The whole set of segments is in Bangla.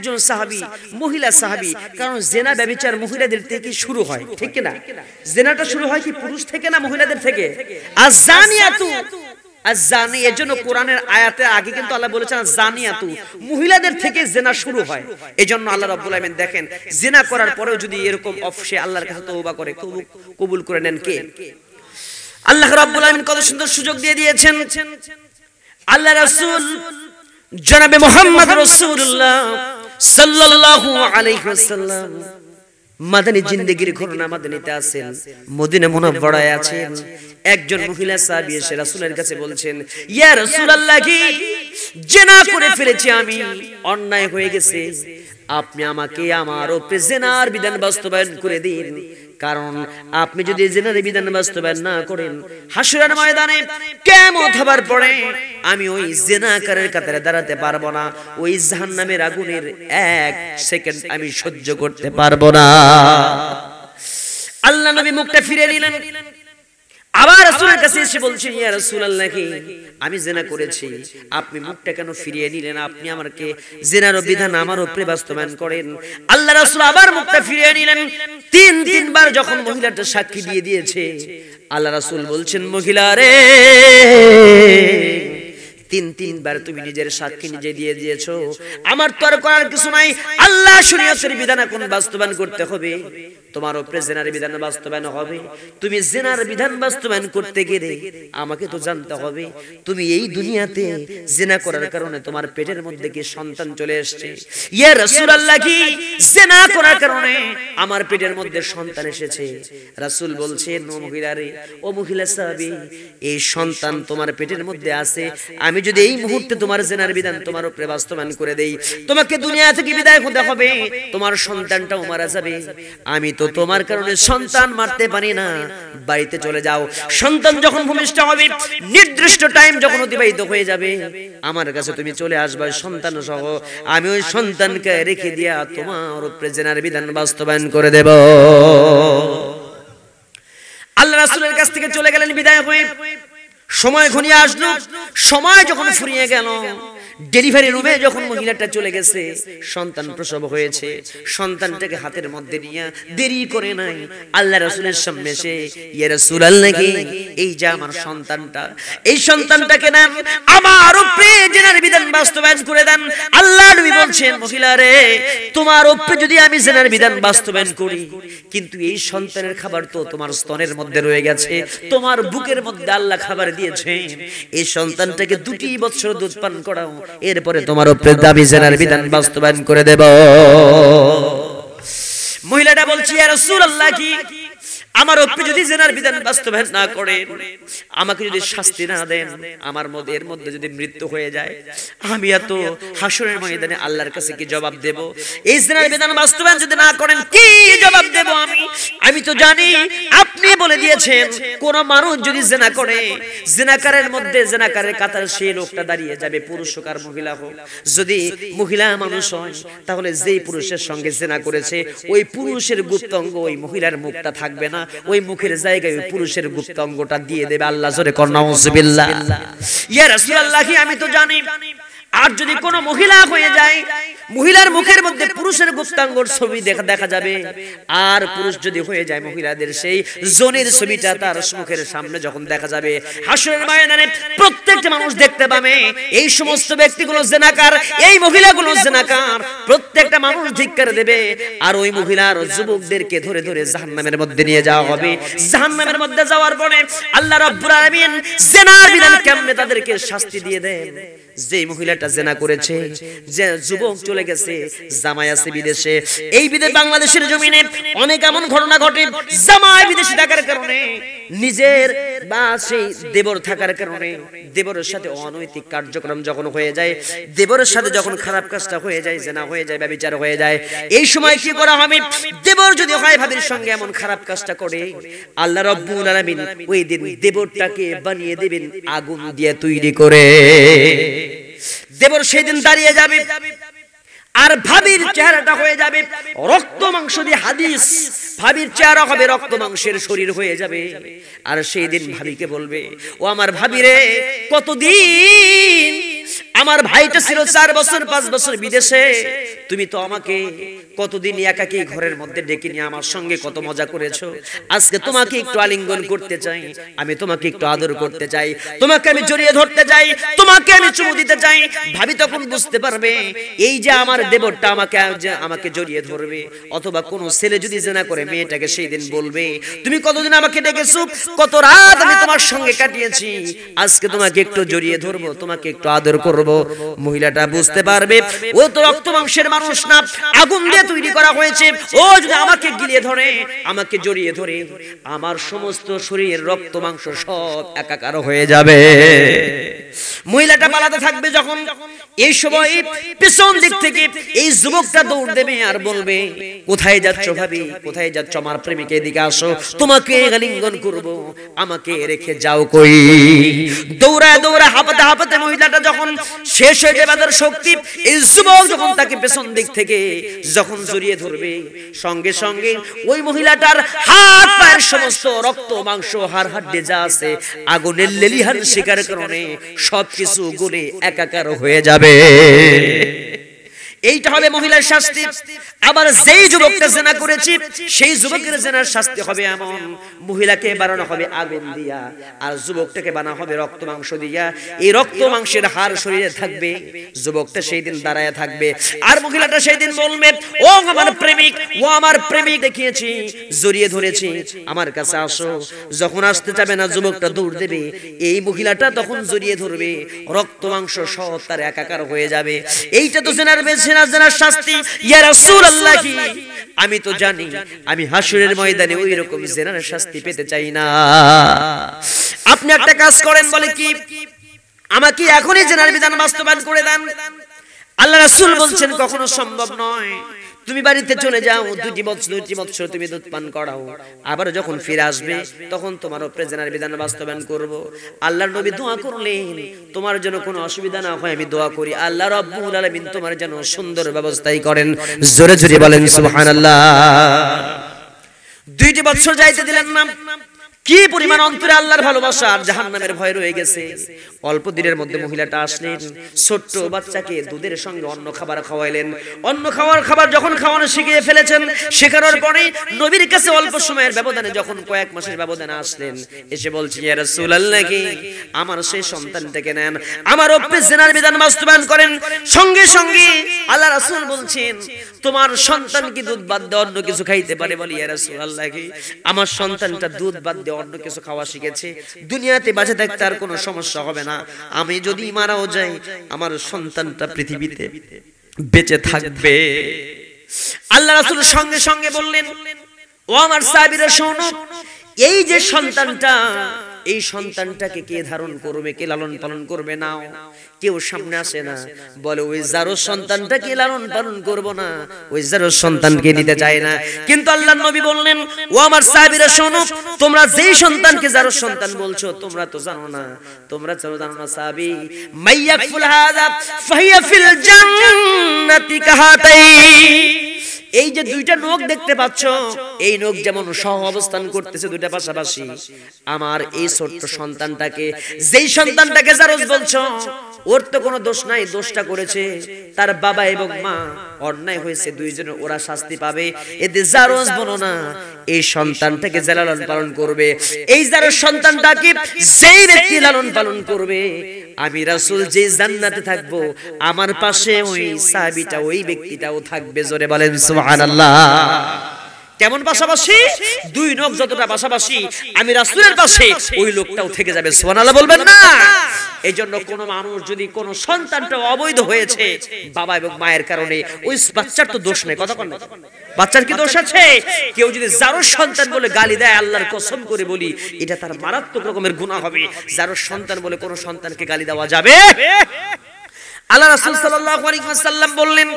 একজন সাহাবী, মহিলা সাহাবী, কারণ জিনা ব্যভিচার মহিলাদের থেকে শুরু হয়, ঠিক কি না? জিনাটা শুরু হয় কি পুরুষ থেকে না মহিলাদের থেকে? আযানিয়াতু আযানি, এজন্য কোরআনের আয়াতে আগে কিন্তু আল্লাহ বলেছেন জানিয়াতু, মহিলাদের থেকে জিনা শুরু হয়। এজন্য আল্লাহ রাব্বুল আলামিন দেখেন জিনা করার পরেও যদি এরকম অফসে আল্লাহর কাছে তওবা করে, কবুল করে নেন কে? আল্লাহ রাব্বুল আলামিন কত সুন্দর সুযোগ দিয়ে দিয়েছেন। আল্লাহ রাসূল জনাবে মুহাম্মদ রাসূলুল্লাহ সাল্লাল্লাহু আলাইহি ওয়াসাল্লাম মাদানী জিন্দেগীর ঘটনা মাদানীতে আছেন, মদিনা মুনাওয়ারায় আছেন। একজন মহিলা সাহাবী এসে রাসূলের কাছে বলছেন, ইয়া রাসূলুল্লাহ, কি জিনা করে ফেলেছি আমি, অন্যায় হয়ে গেছে, আপনি আমাকে আমার উপরে জিনার বিধান বাস্তবায়ন করে দিন। কারণ আপনি যদি জিনার বিধান বাস্তবায়ন না করেন, হাসরের ময়দানে কিয়ামত হবার পরে আমি ওই জিনাকারের কাতারে দাঁড়াতে পারবো না, ওই জাহান্নামের আগুনের এক সেকেন্ড আমি সহ্য করতে পারবো না। আল্লাহ নবী মুখটা ফিরিয়ে নিলেন, আবার রাসূলের কাছে এসে বলছেন, ইয়া রাসূলুল্লাহ, কি আমি জিনা করেছি, আপনি মুখটা কেন ফিরিয়ে নিলেন? আপনি আমাকে জিনার বিধান আমার উপরে বাস্তবায়ন করেন। আল্লাহ রাসূল আবার মুখটা ফিরিয়ে নিলেন। তিনবার যখন মহিলাটা সাক্ষী দিয়ে দিয়েছে, আল্লাহ রাসূল বলছেন, মহিলা রে, তিনবার তুমি নিজের সাক্ষী নিজে দিয়ে দিয়েছো, আমার তো আর করার কিছু নাই। আল্লাহ শরীয়তের বিধান এখন বাস্তবায়ন করতে হবে, তোমার উপরে জিনার বিধান বাস্তবায়ন হবে। তুমি জিনার বিধান বাস্তবায়ন করতে গেলে আমাকে তো জানতে হবে তুমি এই দুনিয়াতে জিনা করার কারণে তোমার পেটের মধ্যে কি সন্তান চলে এসেছে। ইয়া রাসূলুল্লাহ, কি জিনা করার কারণে আমার পেটের মধ্যে সন্তান এসেছে? রাসূল বলছেন, ও মহিলা রে, ও মহিলা সাহাবী, এই সন্তান তোমার পেটের মধ্যে আছে, আমি যদি এই মুহূর্তে তোমার জিনার বিধান তোমার উপরে বাস্তবায়ন করে দেই, তোমাকে দুনিয়া থেকে বিদায় হতে হবে, তোমার সন্তানটাও মারা যাবে। আমি তো তোমার কারণে সন্তান মারতে পারি না, বাড়িতে চলে যাও। সন্তান যখন ভূমিষ্ঠ হবে, নির্দিষ্ট টাইম যখন অতিবাহিত হয়ে যাবে, আমার কাছে তুমি চলে আসবে সন্তান সহ, আমি ওই সন্তানকে রেখে দিয়া তোমার উপরে জিনার বিধান বাস্তবায়ন করে দেব। আল্লাহ রাসূলের কাছ থেকে চলে গেলেন বিদায় হয়ে। সময় ঘনিয়ে আসলো, সময় যখন ফুরিয়ে গেল, ডেলিভারি রুমে যখন মহিলাটা চলে গেছে, সন্তান প্রসব হয়েছে, সন্তানটাকে হাতের মধ্যে নিয়ে দেরি করে নাই আল্লাহ রাসূলের সামনে এসে, ইয়া রাসূলুল্লাহ, এই যে আমার সন্তানটা, এই সন্তানটাকে নেন, আমার উপরে জিনার বিধান বাস্তবায়ন করে দেন। আল্লাহ নবী বলছেন, মহিলা রে, তোমার উপরে যদি আমি জিনার বিধান বাস্তবায়ন করি, কিন্তু এই সন্তানের খাবার তো তোমার স্তনের মধ্যে রয়ে গেছে, তোমার বুকের মধ্যে আল্লাহ খাবার দিয়েছেন, এই সন্তানটাকে 2 বছর দুধ পান করাও, এরপরে তোমার উপরে দাবি জিনার বিধান বাস্তবায়ন করে দেব। মহিলাটা বলছে, ইয়া রাসূলুল্লাহ, কি আমার উপরে যদি জিনার বিধান বাস্তবায়ন না করেন, আমাকে যদি শাস্তি না দেন, আমার মধ্যে এর মধ্যে যদি মৃত্যু হয়ে যায়, আমি এত হাসরের ময়দানে আল্লাহর কাছে কি জবাব দেব? এই জিনার বিধান বাস্তবায়ন যদি না করেন, কি জবাব দেব আমি? আমি তো জানি আপনি বলে দিয়েছেন, কোন মানুষ যদি জিনা করে, জিনাকারের মধ্যে জিনাকারের কাতারে সেই লোকটা দাঁড়িয়ে যাবে, পুরুষ হোক আর মহিলা হোক। যদি মহিলা মানুষ হয়, তাহলে যেই পুরুষের সঙ্গে জিনা করেছে, ওই পুরুষের গুপ্তাঙ্গ ওই মহিলার মুখটা থাকবে না, ওই মুখের জায়গায় ওই পুরুষের গুপ্তাঙ্গটা দিয়ে দেবে। আল্লাহ জোরে কর নাউযুবিল্লাহ। ইয়া রাসূলুল্লাহ, আমি তো জানি, আর যদি কোনো মহিলা হয়ে যায়, মহিলার মুখের মধ্যে পুরুষের গুপ্তাঙ্গর ছবি দেখা যাবে, আর পুরুষ যদি হয়ে যায়, মহিলাদের সেই জনের ছবিটা তার মুখের সামনে যখন দেখা যাবে, হাসরের ময়দানে প্রত্যেকটা মানুষ দেখতে পাবে এই সমস্ত ব্যক্তিগুলো জিনাকার, এই মহিলাগুলো জিনাকার। প্রত্যেকটা মানুষ ধিক্কার দেবে, আর ওই মহিলার যুবকদেরকে ধরে ধরে জাহান্নামের মধ্যে নিয়ে যাওয়া হবে। জাহান্নামের মধ্যে যাওয়ার পরে আল্লাহ রাব্বুল আলামিন জিনার বিধান কেমনে তাদেরকে শাস্তি দিয়ে দেন। যে মহিলাটা জিনা করেছে, যে যুবক চলে গেছে, জামাই আছে বিদেশে, এই বিদেশ বাংলাদেশের জমিনে অনেক এমন ঘটনা ঘটে, জামাই বিদেশে থাকার কারণে, নিজের বা সেই দেবর থাকার কারণে, দেবরের সাথে অনৈতিক কার্যক্রম যখন হয়ে যায়, দেবরের সাথে যখন খারাপ কাজটা হয়ে যায়, জিনা হয়ে যায়, ব্যভিচার হয়ে যায়, এই সময় কি করা হবে? দেবর যদি হয় ভাবির সঙ্গে এমন খারাপ কাজটা করে, আল্লাহ রাব্বুল আলামিন ওই দিন দেবরটাকে বানিয়ে দিবেন আগুন দিয়ে তৈরি করে। দেবর সেদিন দাঁড়িয়ে যাবে, আর ভাবির চেহারাটা হয়ে যাবে রক্ত মাংস দিয়ে, হাদিস, ভাবির চেহারা হবে রক্ত মাংসের শরীর হয়ে যাবে। আর সেই দিন ভাবিকে বলবে, ও আমার ভাবি রে, কতদিন আমার ভাইটা ছিল 4 বছর 5 বছর বিদেশে, তুমি তো আমাকে কতদিন একাকী ঘরের মধ্যে ডেকে নিয়ে আমার সঙ্গে কত মজা করেছো, আজকে তোমাকে একটু আলিঙ্গন করতে চাই, আমি তোমাকে একটু আদর করতে চাই, তোমাকে আমি জড়িয়ে ধরতে চাই, তোমাকে আমি চুমু দিতে চাই। ভাবি তখন বুঝতে পারবে এই যে আমার দেবরটা আমাকে জড়িয়ে ধরবে, অথবা কোন ছেলে যদি জিনা করে মেয়েটাকে সেই দিন বলবে তুমি কতদিন আমাকে ডেকেছো, কত রাত আমি তোমার সঙ্গে কাটিয়েছি, আজকে তোমাকে একটু জড়িয়ে ধরবো, তোমাকে একটু আদর করব। মহিলাটা বুঝতে পারবে ও তো রক্ত মাংসের মানুষ না, আগুন দিয়ে তৈরি করা হয়েছে, ও যদি আমাকে গিলিয়ে ধরে, আমাকে জড়িয়ে ধরে, আমার সমস্ত শরীরের রক্ত মাংস সব একাকার হয়ে যাবে। মহিলাটা পালাতে থাকবে, যখন এই সময় পিছন দিক থেকে এই যুবকটা দৌড় দেবে আর বলবে কোথায় যাচ্ছ ভাবি, কোথায় যাচ্ছ, আমার প্রেমিক এদিকে আসো, তোমাকে আলিঙ্গন করব, আমাকে রেখে যাও কই। দৌড়ায় দৌড়ায় হাঁপাতে হাঁপাতে মহিলাটা যখন শেষ হয়ে যাবে তার শক্তি, এই যুবক যখন তাকে পেছন দিক থেকে যখন জড়িয়ে ধরবে, সঙ্গে সঙ্গে ওই মহিলাটার হাত পায়ের সমস্ত রক্ত মাংস হাড় হাড্ডি যা আছে আগুনের লেলিহান শিকার কারণে সবকিছু গলে একাকার হয়ে যাবে। এইটা হবে মহিলার শাস্তি। আবার যেই যুবকটা জিনা করেছে সেই যুবকের জিনার শাস্তি হবে এমন, মহিলাকে বানানো হবে আগুন দিয়া আর যুবকটাকে বানানো হবে রক্ত মাংস দিয়া। এই রক্ত মাংসের হাড় শরীরে থাকবে, যুবকটা সেই দিন দাঁড়ায় থাকবে আর মহিলাটা সেই দিন বলবে ও আমার প্রেমিক, ও আমার প্রেমিক, দেখিয়েছি, জড়িয়ে ধরেছি, আমার কাছে আসো। যখন আসতে যাবে না যুবকটা দৌড় দেবে, এই মহিলাটা তখন জড়িয়ে ধরবে, রক্ত মাংস সব তার একাকার হয়ে যাবে। এইটা তো জিনার জিনার শাস্তি। ইয়া রাসূলুল্লাহ, আমি তো জানি আমি হাসরের ময়দানে ওই রকম জিনার শাস্তি পেতে চাই না। আপনি একটা কাজ করেন, বলে কি আমাকে এখনই জিনার বিধান বাস্তবায়ন করে দেন। আল্লাহ রাসূল বলছেন কখনো সম্ভব নয়, তুমি বাড়িতে চলে যাও, 2 বছর তুমি দুধ পান করাও, আবার যখন ফিরে আসবে তখন তোমার উপরে জিনার বিধান বাস্তবায়ন করব। আল্লাহর নবী দোয়া করলেন তোমার জন্য কোনো অসুবিধা না হয়, আমি দোয়া করি আল্লাহ রাব্বুল আলামিন তোমার জন্য সুন্দর ব্যবস্থাই করেন। জোরে জোরে বলেন সুবহানাল্লাহ। 2 বছর যাইতে দিলেন না, কি পরিমাণ অন্তরে আল্লাহর ভালোবাসা আর জাহান্নামের ভয় রয়ে গেছে। অল্প দিনের মধ্যে মহিলাটা আসলেন, ছোট্ট বাচ্চাকে দুধের সঙ্গে অন্য খাবার খাওয়াইলেন। অন্য খাবার যখন খাওয়ানো শিখিয়ে ফেলেছেন, শেখানোর পরে নবীর কাছে অল্প সময়ের ব্যবধানে যখন কয়েক মাসের ব্যবধানে আসলেন, এসে বলছি ইয়া রাসূলুল্লাহ, আমার সেই সন্তানটাকে নেন, আমার উপরে জিনার বিধান বাস্তবায়ন করেন। সঙ্গে সঙ্গে আল্লাহ রাসূল বলছেন তোমার সন্তান কি দুধ বাদ দিয়ে অন্য কিছু খাইতে পারে? বলি ইয়া রাসূলুল্লাহ, আমার সন্তানটা দুধ বাদ দিয়ে অন্য কিছু খাওয়া শিখেছে, দুনিয়াতে বেঁচে থাকতে আর কোনো সমস্যা হবে না, আমি যদি মারাও যাই আমার সন্তানটা পৃথিবীতে বেঁচে থাকবে। আল্লাহ রাসূল সঙ্গে সঙ্গে বললেন ও আমার সাহাবীরা শোনো, এই যে সন্তানটা, এই সন্তানটাকে কে ধারণ করবে, কে লালন পালন করবে? না, কেউ সামনে আসে না, বলে ওই যারো সন্তানটাকে লালন পালন করব না, ওই যারো সন্তানকে নিতে চায় না। কিন্তু আল্লাহর নবী বললেন ও আমার সাহাবীরা শোনো, তোমরা যেই সন্তানকে যারো সন্তান বলছো তোমরা তো জানো না, তোমরা জানো না সাহাবী, মাইয়াকুল হাযা ফাহিয়া ফিল জান্নাতি কাহাতাই, এই যে 2টা নখ দেখতে পাচ্ছ, এই নখ যেমন সহ অবস্থান করতেছে 2টা পাশাপাশি, আমার এই ছোট্ট সন্তানটাকে, যেই সন্তানটাকে জারজ বলছো, ওর তো কোনো দোষ নাই, দোষটা করেছে তার বাবা এবং মা, অন্যায় হয়েছে দুইজনের, ওরা শাস্তি পাবে, এতে জারজ বলো না, এই সন্তানটাকে যে লালন পালন করবে, এই জারজ সন্তানটাকে যেই ব্যক্তি লালন পালন করবে, আমি রাসূল যে জান্নাতে থাকবো, আমার পাশে ওই সাহাবীটা, ওই ব্যক্তিটাও থাকবে। জোরে বলেন সুবহানাল্লাহ। কেমন পাশাপাশি? 2 নখ যতটা পাশাপাশি, আমি রাসূলের পাশে, ওই লোকটাও থেকে যাবে। সুবহানাল্লাহ বলবেন না? এইজন্য কোন মানুষ যদি কোন সন্তানটা অবৈধ হয়েছে বাবা এবং মায়ের কারণে, ওই বাচ্চার তো দোষ নেই, কথা বলেন, বাচ্চার কি দোষ আছে? কেউ যদি যারো সন্তান বলে গালি দেয়, আল্লাহর কসম করে বলি এটা তার মারাত্মক রকমের গুনাহ হবে। যারো সন্তান বলে কোন সন্তানকে গালি দেওয়া যাবে? আল্লাহ রাসূল সাল্লাল্লাহু আলাইহি ওয়াসাল্লাম বললেন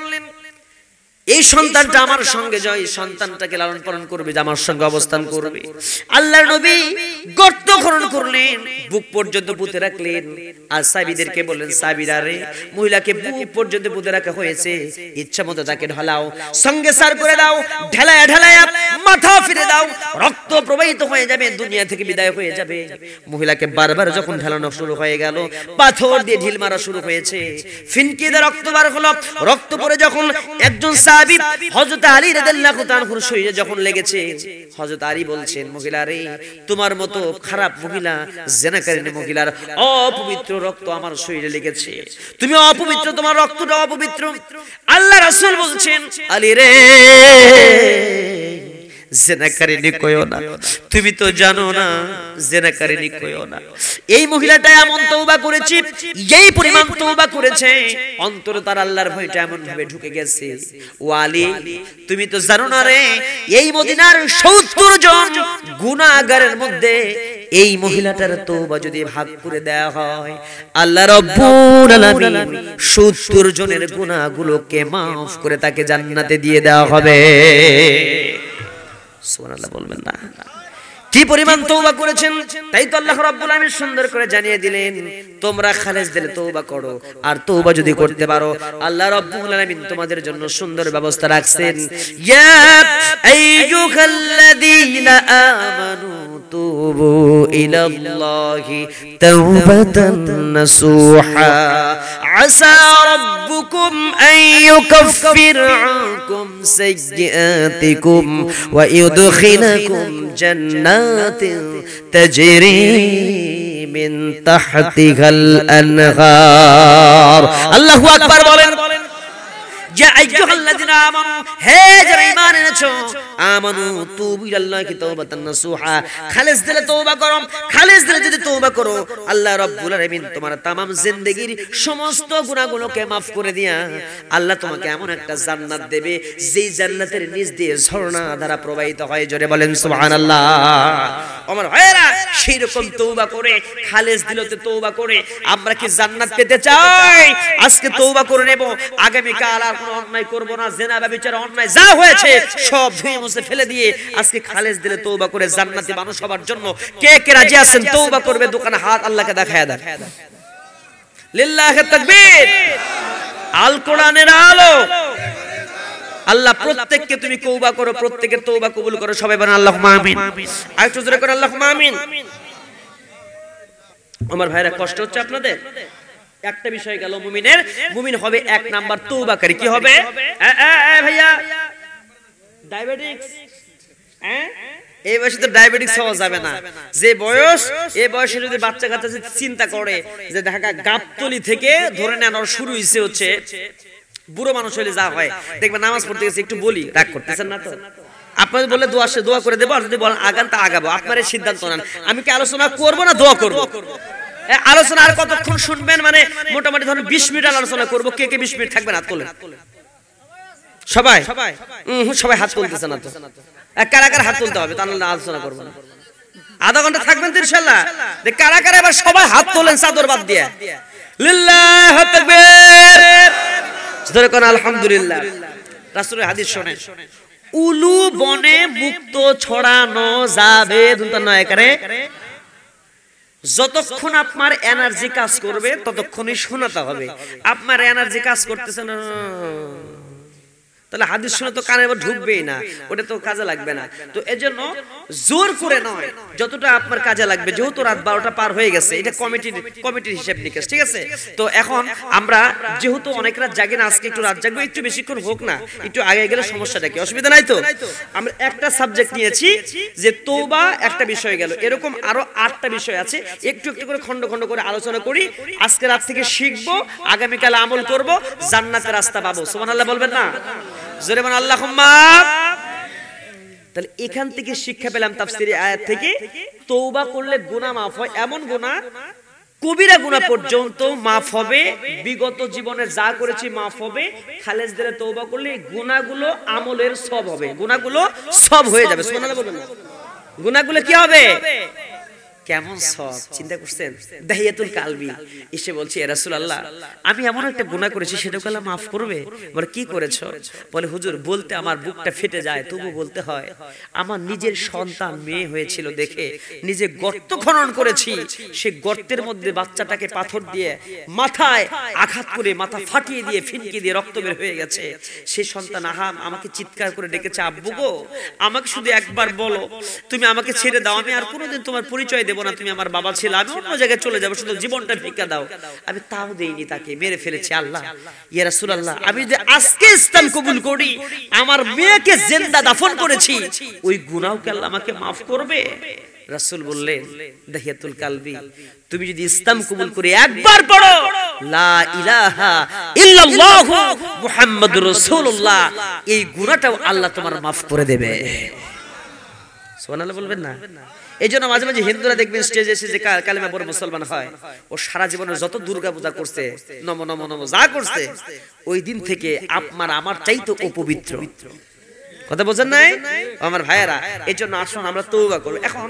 এই সন্তানটা আমার সঙ্গে যায়, সন্তানটাকে লালন পালন করবে, যে আমার সঙ্গে অবস্থান করবে। আল্লাহর নবী গর্ত খনন করলেন, বুক পর্যন্ত পুঁতে রাখলেন, আর সাহাবীদেরকে বললেন, সাহাবীরা রে, মহিলাকে বুক পর্যন্ত পুঁতে রাখা হয়েছে, ইচ্ছা মতো তাকে ঢালাও, সঙ্গে সার করে দাও, ঢালায়া ঢালায়া মাথা ফিরে দাও, রক্ত প্রবাহিত হয়ে যাবে, দুনিয়া থেকে বিদায় হয়ে যাবে। মহিলাকে বারবার যখন ঢালানো শুরু হয়ে গেল, পাথর দিয়ে ঢিল মারা শুরু হয়েছে, ফিনকি দিয়ে রক্ত বার হলো, রক্ত পড়ে যখন একজন সাহাবী হযরত আলী রাদিয়াল্লাহু তাআলা আনহুর শরীরে যখন লেগেছে, হযরত আলী বলছেন, মহিলা রে, তোমার মতো খারাপ মহিলা, জিনাকারিনী মহিলার অপবিত্র রক্ত আমার শরীরে লেগেছে, তুমি অপবিত্র, তোমার রক্তটা অপবিত্র। আল্লাহ রাসূল বলছেন, আলী রে, জিনাকারিনী কইও না, তুমি তো জানো না, জিনাকারিনী কইও না। এই মহিলাটা এমন তওবা করেছে, এই পরিমাণ তওবা করেছে, অন্তরে তার আল্লাহর ভয়টা এমন ভাবে ঢুকে গেছে। ও আলী, তুমি তো জানো না রে, এই মদিনার ৭০ জন গুনাহগারের মধ্যে এই মহিলাটার তওবা যদি ভাগ করে দেওয়া হয়, আল্লাহ রাব্বুল আলামিন ৭০ জনের গুনাহগুলোকে maaf করে তাকে জান্নাতে দিয়ে দেওয়া হবে। সুবহানাল্লাহ বলবেন না? কি পরিমাণ তওবা করেছেন, তাই তো আল্লাহ রাব্বুল আলামিন সুন্দর করে জানিয়ে দিলেন, তোমরা খালেস দিলে তওবা করো, আর তওবা যদি করতে পারো, আল্লাহ রাব্বুল আলামিন তোমাদের জন্য সুন্দর ব্যবস্থা রাখছেন। ইয়া আইয়ুহাল্লাযীনা আমানু তুবু ইলাল্লাহি তাওবাতান নাসুহা আসা রাব্বুকুম আন ইউকাফির আনকুম সাইয়্যাতিকুম ওয়া ইউদখিলাকুম জান্নাতিন তাজরি মিন তাহতিহাল আনহার। আল্লাহু আকবার বলেন। ইয়া আইয়ুহাল্লাযিনা আমানু, হে যারা ঈমান এনেছো, আমানু তুবু ইলাল্লাহি তাওবাতান নাসুহা, খালেস দিলে তওবা করো, খালেস দিলে যদি তওবা করো, আল্লাহ রাব্বুল আলামিন তোমার তামাম জিন্দেগীর সমস্ত গুনাহগুলোকে maaf করে দিয়া আল্লাহ তোমাকে এমন একটা জান্নাত দেবে, যেই জান্নাতের নিচ দিয়ে ঝর্ণা ধারা প্রবাহিত হয়। জোরে বলেন সুবহানাল্লাহ। আমার ভাইরা, সেই রকম তওবা করে, খালেস দিলে তওবা করে আমরা কি জান্নাত পেতে চাই? আজকে তওবা করে নেব, আগামী কাল আর কোনো অন্যায় করব না, জিনা ব্যভিচার অন্যায় যা হয়েছে সব ধুয়ে মুছে ফেলে দিয়ে আজকে খালেস দিলে তওবা করে জান্নাতি মানুষ হবার জন্য কে কে রাজি আছেন? তওবা করবে, দোকানে হাত আল্লাহকে দেখায় দেন। লিল্লাহি তাকবীর। আল কোরআনের আলো। আল্লাহ প্রত্যেককে তুমি তওবা করো, প্রত্যেকের তওবা কবুল করো। সবাই বলেন আল্লাহুম্মা আমিন। আরেকটু জোরে করে আল্লাহুম্মা আমিন। আমার ভাইরা, কষ্ট হচ্ছে আপনাদের? একটা বিষয় গেল, মুমিনের, মুমিন হবে এক নাম্বার তওবাকারী। কি হবে? ভাইয়া, ডায়াবেটিস, এই বয়সে তো ডায়াবেটিস হওয়া যাবে না। যে বয়স, এই বয়সে যদি বাচ্চা কাচ্চা চিন্তা করে যে ঢাকা গাবতলি থেকে ধরে নেন ওর শুরু হচ্ছে বুড়ো মানুষ হলে যা হয়, দেখবেন নামাজ পড়তে গেছে, একটু বলি, রাগ করতেছেন না তো? আপনাদের বলে দোয়া করে দেবো, আর যদি বলেন আগান তা আগাবো, আপনারা সিদ্ধান্ত নেন। আমি কি আলোচনা করবো না দোয়া করবো? আলোচনা আর কতক্ষণ শুনবেন? মানে মোটামুটি ধরুন 20 মিনিট আলোচনা করবো। কে কে 20 মিনিট থাকবেন? হাত তোলেন সবাই। সবাই হাত তুলতেছে না তো? কারা কারা হাত তুলতে হবে, তাহলে আলোচনা করবো না। আধা ঘন্টা থাকবেন তো ইনশাআল্লাহ। কারা কারা এবার সবাই হাত তোলেন চাদর বাদ দিয়ে। লিল্লাহি তাকবীর। ধরে কোন আলহামদুলিল্লাহ। রাসূলের হাদিস শুনেন, উলু বনে মুক্ত ছড়ানো যাবে নয় করে, যতক্ষণ আপনার এনার্জি কাজ করবে ততক্ষণই শোনাতে হবে। আপনার এনার্জি কাজ করতেছে না, তাহলে হাদিস শুনে তো কানে ঢুকবেই না, ওটা তো কাজে লাগবে না। তো এজন্য জোর করে নয়, যতটা আপনার কাজে লাগবে। যেহেতু রাত 12টা পার হয়ে গেছে, এটা কমিটির হিসাব নিকেশ, ঠিক আছে? তো এখন আমরা যেহেতু অনেক রাত জাগি না, আজকে একটু রাত জাগবো, একটু বেশিক্ষণ হোক না, একটু আগে গেলে সমস্যাটা কি? অসুবিধা নাই তো? আমরা একটা সাবজেক্ট নিয়েছি যে তওবা একটা বিষয় গেল, এরকম আরো 8টা বিষয় আছে। একটু একটু করে খন্ড খন্ড করে আলোচনা করি। আজকে রাত থেকে শিখবো, আগামীকাল আমল করব, জান্নাতের রাস্তা পাবো। সুবহানাল্লাহ বলবেন না? জোরে বলেন আল্লাহুম্মা। তাহলে এখান থেকে শিক্ষা পেলাম তাফসীরের আয়াত থেকে, তওবা করলে গুনাহ maaf হয়। এমন গুনাহ, কবিরা গুনাহ পর্যন্ত maaf হবে, বিগত জীবনে যা করেছি maaf হবে। খালেস দিলে তওবা করলে গুনাহগুলো আমলের সব হবে, গুনাহগুলো সব হয়ে যাবে। সুবহানাল্লাহ বলুন। গুনাহগুলো কি হবে? কেমন সব চিন্তা করছেন। দাহিয়াতুল কালবি এসে বলছে, ইয়া রাসূলুল্লাহ, আমি এমন একটা গুনাহ করেছি, সেটাকে আল্লাহ মাফ করবে? বলে, কি করেছো? বলে, হুজুর, বলতে আমার বুকটা ফেটে যায়, তবু বলতে হয়। আমার নিজের সন্তান মেয়ে হয়েছিল দেখে নিজে গর্ত খনন করেছি, সে গর্তের মধ্যে বাচ্চাটাকে পাথর দিয়ে মাথায় আঘাত করে মাথা ফাটিয়ে দিয়ে ফিনকি দিয়ে রক্ত বের হয়ে গেছে। সেই সন্তান আমাকে চিৎকার করে ডেকেছে, আব্বু গো, আমাকে শুধু একবার বলো, তুমি আমাকে ছেড়ে দাও, আমি আর কোনোদিন তোমার পরিচয় দেব না, তুমি আমার বাবা ছিল, আমি অন্য জায়গায় চলে যাবো, শুধু জীবনটা ভিক্ষা দাও। আমি তাও দেইনি, তাকে মেরে ফেলেছি। আল্লাহ, ইয়া রাসূলুল্লাহ, আমি যদি আজকে ইসলাম কবুল করি, আমার মেয়েকে জিন্দা দাফন করেছি, ওই গুনাহকে আল্লাহ আমাকে মাফ করবে? রাসূল বললেন, দাহিয়াতুল কালবি, তুমি যদি ইসলাম কবুল করে একবার পড়ো লা ইলাহা ইল্লাল্লাহু মুহাম্মাদুর রাসূলুল্লাহ, এই গুনাহটাও আল্লাহ তোমার মাফ করে দেবে। সুবহানাল্লাহ বলবেন না? এইজন্য মাঝে মাঝে হিন্দুরা দেখবেন স্টেজে এসে যে কালেমা পড়ে মুসলমান হয়, ও সারা জীবনের যত দুর্গা পূজা করছে, নম নম নম যা করছে, ওই দিন থেকে আমার চাইতে অপবিত্র। কথা বোঝেন নাই আমার ভাইয়েরা? এইজন্য আসুন আমরা তওবা করব। এখন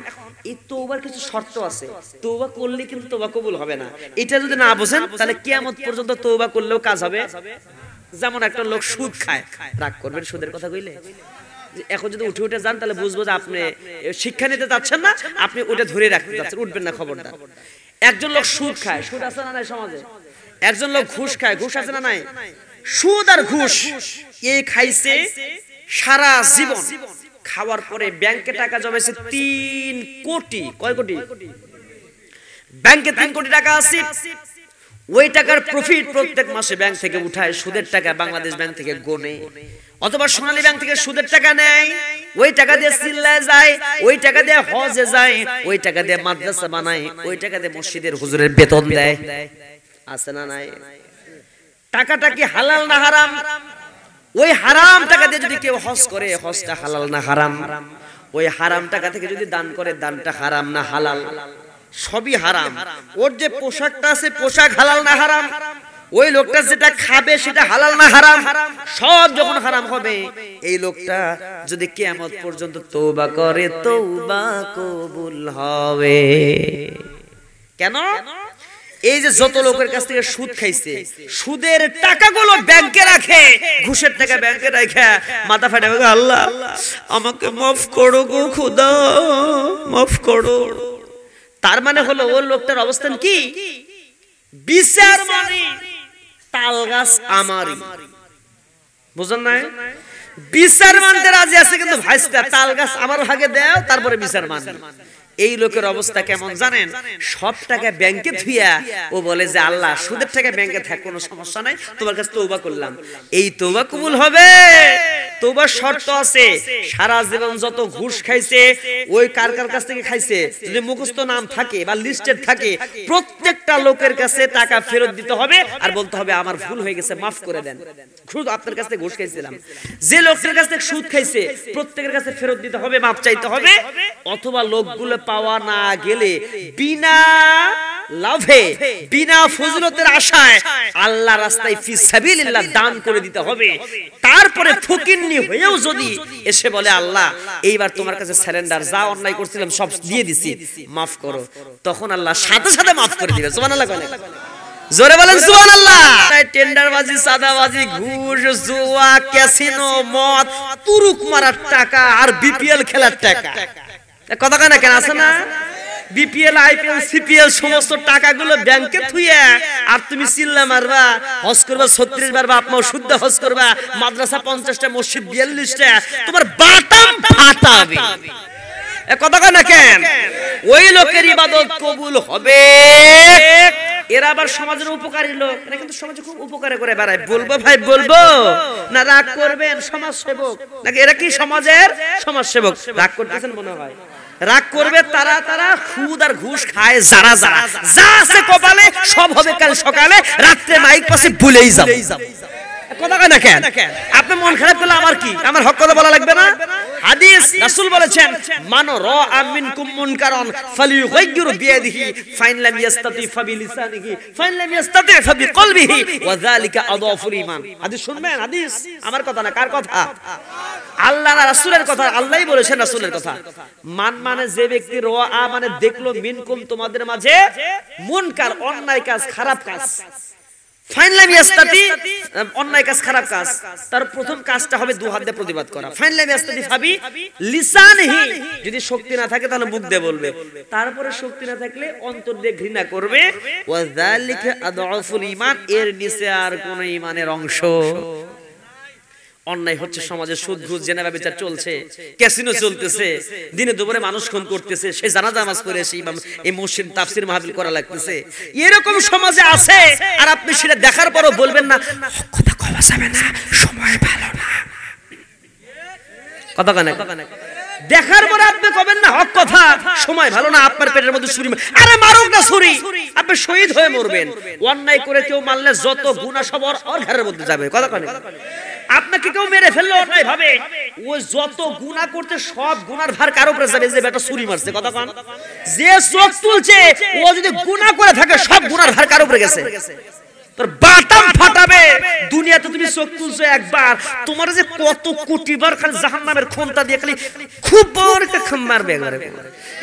এই তওবার কিছু শর্ত আছে, তওবা করলে কিন্তু তওবা কবুল হবে না। এটা যদি না বোঝেন তাহলে কিয়ামত পর্যন্ত তওবা করলেও কাজ হবে। যেমন একটা লোক সুদ খায়, রাগ করবেন সুদের কথা কইলে? এখন যদি উঠে উঠে যান তাহলে বুঝবো যে আপনি শিক্ষা নিতে যাচ্ছেন না, আপনি ওটা ধরে রাখতে যাচ্ছেন, উঠবেন না, খবরদার। একজন লোক সুদ খায়, সুদ আছে না নাই সমাজে? একজন লোক ঘুষ খায়, ঘুষ আছে না নাই? সুদ আর ঘুষ এই খাইছে সারা জীবন, খাওয়ার পরে ব্যাংকে টাকা জমাইছে 3 কোটি। কয় কোটি? ব্যাংকে 3 কোটি টাকা আছে। ওই টাকার প্রফিট প্রত্যেক মাসে ব্যাংক থেকে উঠায়, সুদের টাকা বাংলাদেশ ব্যাংক থেকে গোনে, অথবা সোনালী ব্যাংক থেকে সুদের টাকা নেয়, ওই টাকা দিয়ে সিল্লায় যায়, ওই টাকা দিয়ে হজে যায়, ওই টাকা দিয়ে মাদ্রাসা বানায়, ওই টাকা দিয়ে মসজিদের হুজুরের বেতন দেয়। আছে না নাই? টাকাটা কি হালাল না হারাম? ওই হারাম টাকা দিয়ে যদি কেউ হজ করে, হজটা হালাল না হারাম? ওই হারাম টাকা থেকে যদি দান করে, দানটা হারাম না হালাল? সবই হারাম। ওর যে পোশাকটা আছে, পোশাক হালাল না হারাম? ওই লোকটা যেটা খাবে সেটা হালাল না হারাম? সব যখন হারাম হবে, এই লোকটা যদি কিয়ামত পর্যন্ত তওবা করে, তওবা কবুল হবে। কেন? এই যে যত লোকের কাছ থেকে সুদ খাইছে, সুদের টাকাগুলো ব্যাংকে রাখে, ঘুষের টাকা ব্যাংকে রাখে মাথা ফাটা, আল্লাহ আমাকে মাফ করো গো খোদা, মাফ করো। তার মানে হলো ওই লোকটার অবস্থান কি? বিচার মানে তাল গাছ আমারই। বুঝেন নাই? বিচার মানতে রাজি আছে, কিন্তু ভাইস্তা তাল গাছ আমার ভাগে দাও, তারপরে বিচার মানে। এই লোকের অবস্থা কেমন জানেন? সব টাকা ব্যাংকে থুইয়া ও বলে যে আল্লাহ সুদের টাকা ব্যাংকে থাক, কোনো সমস্যা নাই, তোমার কাছে তওবা করলাম। এই তওবা কবুল হবে? তওবার শর্ত আছে। সারা জীবন যত ঘুষ খাইছে, ওই কার কার কাছ থেকে খাইছে, যদি মুখস্থ নাম থাকে বা লিস্টেড থাকে, প্রত্যেকটা লোকের কাছে টাকা ফেরত দিতে হবে আর বলতে হবে আমার ভুল হয়ে গেছে, মাফ করে দেন, খুদ আপনার কাছ থেকে ঘুষ খাইছিলাম। যে লোকের কাছ থেকে সুদ খাইছে, প্রত্যেকের কাছে ফেরত দিতে হবে, মাফ চাইতে হবে। অথবা লোকগুলো পাওয়া না গেলে বিনা লাভে, বিনা ফজিলতের আশায় আল্লাহ রাস্তায় ফি সাবিলিল্লাহ দান করে দিতে হবে। তারপরে ফকিন্নি হয়েও যদি এসে বলে আল্লাহ এইবার তোমার কাছে সারেন্ডার, যা অন্যায় করছিলাম সব দিয়ে দিছি, মাফ করো, তখন আল্লাহ সাথে সাথে মাফ করে দিবে। সুবহানাল্লাহ বলেন, জোরে বলেন সুবহানাল্লাহ। টেন্ডারবাজি, সাদাবাজি, ঘুষ, জুয়া, ক্যাসিনো, মদ, তুরুক মারার টাকা আর বিপিএল খেলার টাকা, কথা কয় না কেন? আছে না? বিপিএল, আইপিএল, সিপিএল সমস্ত টাকাগুলো ব্যাংকে থুইয়া আর তুমি চিল্লা মারবা, হজ করবা 36 বার, বাপ মা শুদ্ধ হজ করবা, মাদ্রাসা 50টা, মসজিদ 42টা, তোমার বাটাম ফাটাবে। কথা কয় না কেন? ওই লোকের ইবাদত কবুল হবে। এরা আবার সমাজের উপকারী লোক, এরা কিন্তু সমাজে খুব উপকার করে বেড়ায়। বলবো ভাই, বলবো না? রাগ করবেন? সমাজ সেবক নাকি এরা? কি সমাজের সমাজ সেবক? রাগ করতেছেন মনে হয়? রাগ করবে তারা সুদ আর ঘুষ খায় যারা যারা, যা আছে কপালে সব হবে কাল সকালে, রাত্রে মাইক পাশে ভুলেই যাবে। কথা কয় না কেন? আপনি মন খারাপ করলে আমার কি? আমার হক কথা বলা লাগবে না? হাদিস রাসূল বলেছেন, মান রাআ মিনকুম মুনকারান ফালিয়ুগাইয়িরু বিয়াদিহি ফাইন লাম ইস্তাতি ফাবিলিসানিহি ফাইন লাম ইস্তাতি ফাবিকলবিহি ওয়া যালিকা আদাফুল ঈমান। হাদিস শুনবেন? হাদিস আমার কথা না, কার কথা? আল্লাহ রাসূলের কথা, আল্লাহই বলেছেন রাসূলের কথা। মান মানে যে ব্যক্তি, রাআ মানে দেখলো, মিনকুম তোমাদের মাঝে, মুনকার অন্যায় কাজ, খারাপ কাজ, ফাইনলাম ইয়াস্তাতি অন্যায় কাজ, খারাপ কাজ, তার প্রথম কাজটা হবে দুই হাত দিয়ে প্রতিবাদ করা। ফাইনলাম ইয়াস্তাতি ফাবি লিসানিহি, যদি শক্তি না থাকে তাহলে মুখ দিয়ে বলবে, তারপরে শক্তি না থাকলে অন্তর দিয়ে ঘৃণা করবে। ওয়া যালিকা আদআফুল ঈমান, এর নিচে আর কোন ঈমানের অংশ। অন্যায় হচ্ছে সমাজে, সুদ ঘুষ জেনা ব্যভিচার চলছে, ক্যাসিনো চলতেছে, দিনে দুপুরে মানুষ খুন করতেছে, সে জানাজা নামাজ পড়ে এসে ইমাম এই মসজিদ তাফসীর মাহফিল করা লাগতেছে, এরকম সমাজে আছে। আর আপনি সেটা দেখার পরও বলবেন না কথা কওয়া যাবে না, সময় ভালো না, কথা কানে দেখার পরে আপনি কবেন না হক কথা, সময় ভালো না, আপনার পেটের মধ্যে ছুরি, আরে মারুক না ছুরি, আপনি শহীদ হয়ে মরবেন। অন্যায় করে কেউ মারলে যত গুনাহ সব ওর ঘরের মধ্যে যাবে, কথা কানে। আপনাকে কেউ মেরে ফেললো অন্যায় ভাবে, ও যত গুনাহ করতে সব গুনার ভার কার উপরে যাবে, যে বেটা ছুরি মারছে, কথা কান। যে চোখ তুলছে ও যদি গুনাহ করে থাকে সব গুনার ভার কার উপরে গেছে, তোর বাটাম ফাটাবে। দুনিয়াতে তুমি চোখ তুলছো একবার, তোমার যে কত কোটিবার খালি জাহান্নামের খন্তা দিয়ে খালি খুব বড় একটা খাম মারবে, একবারে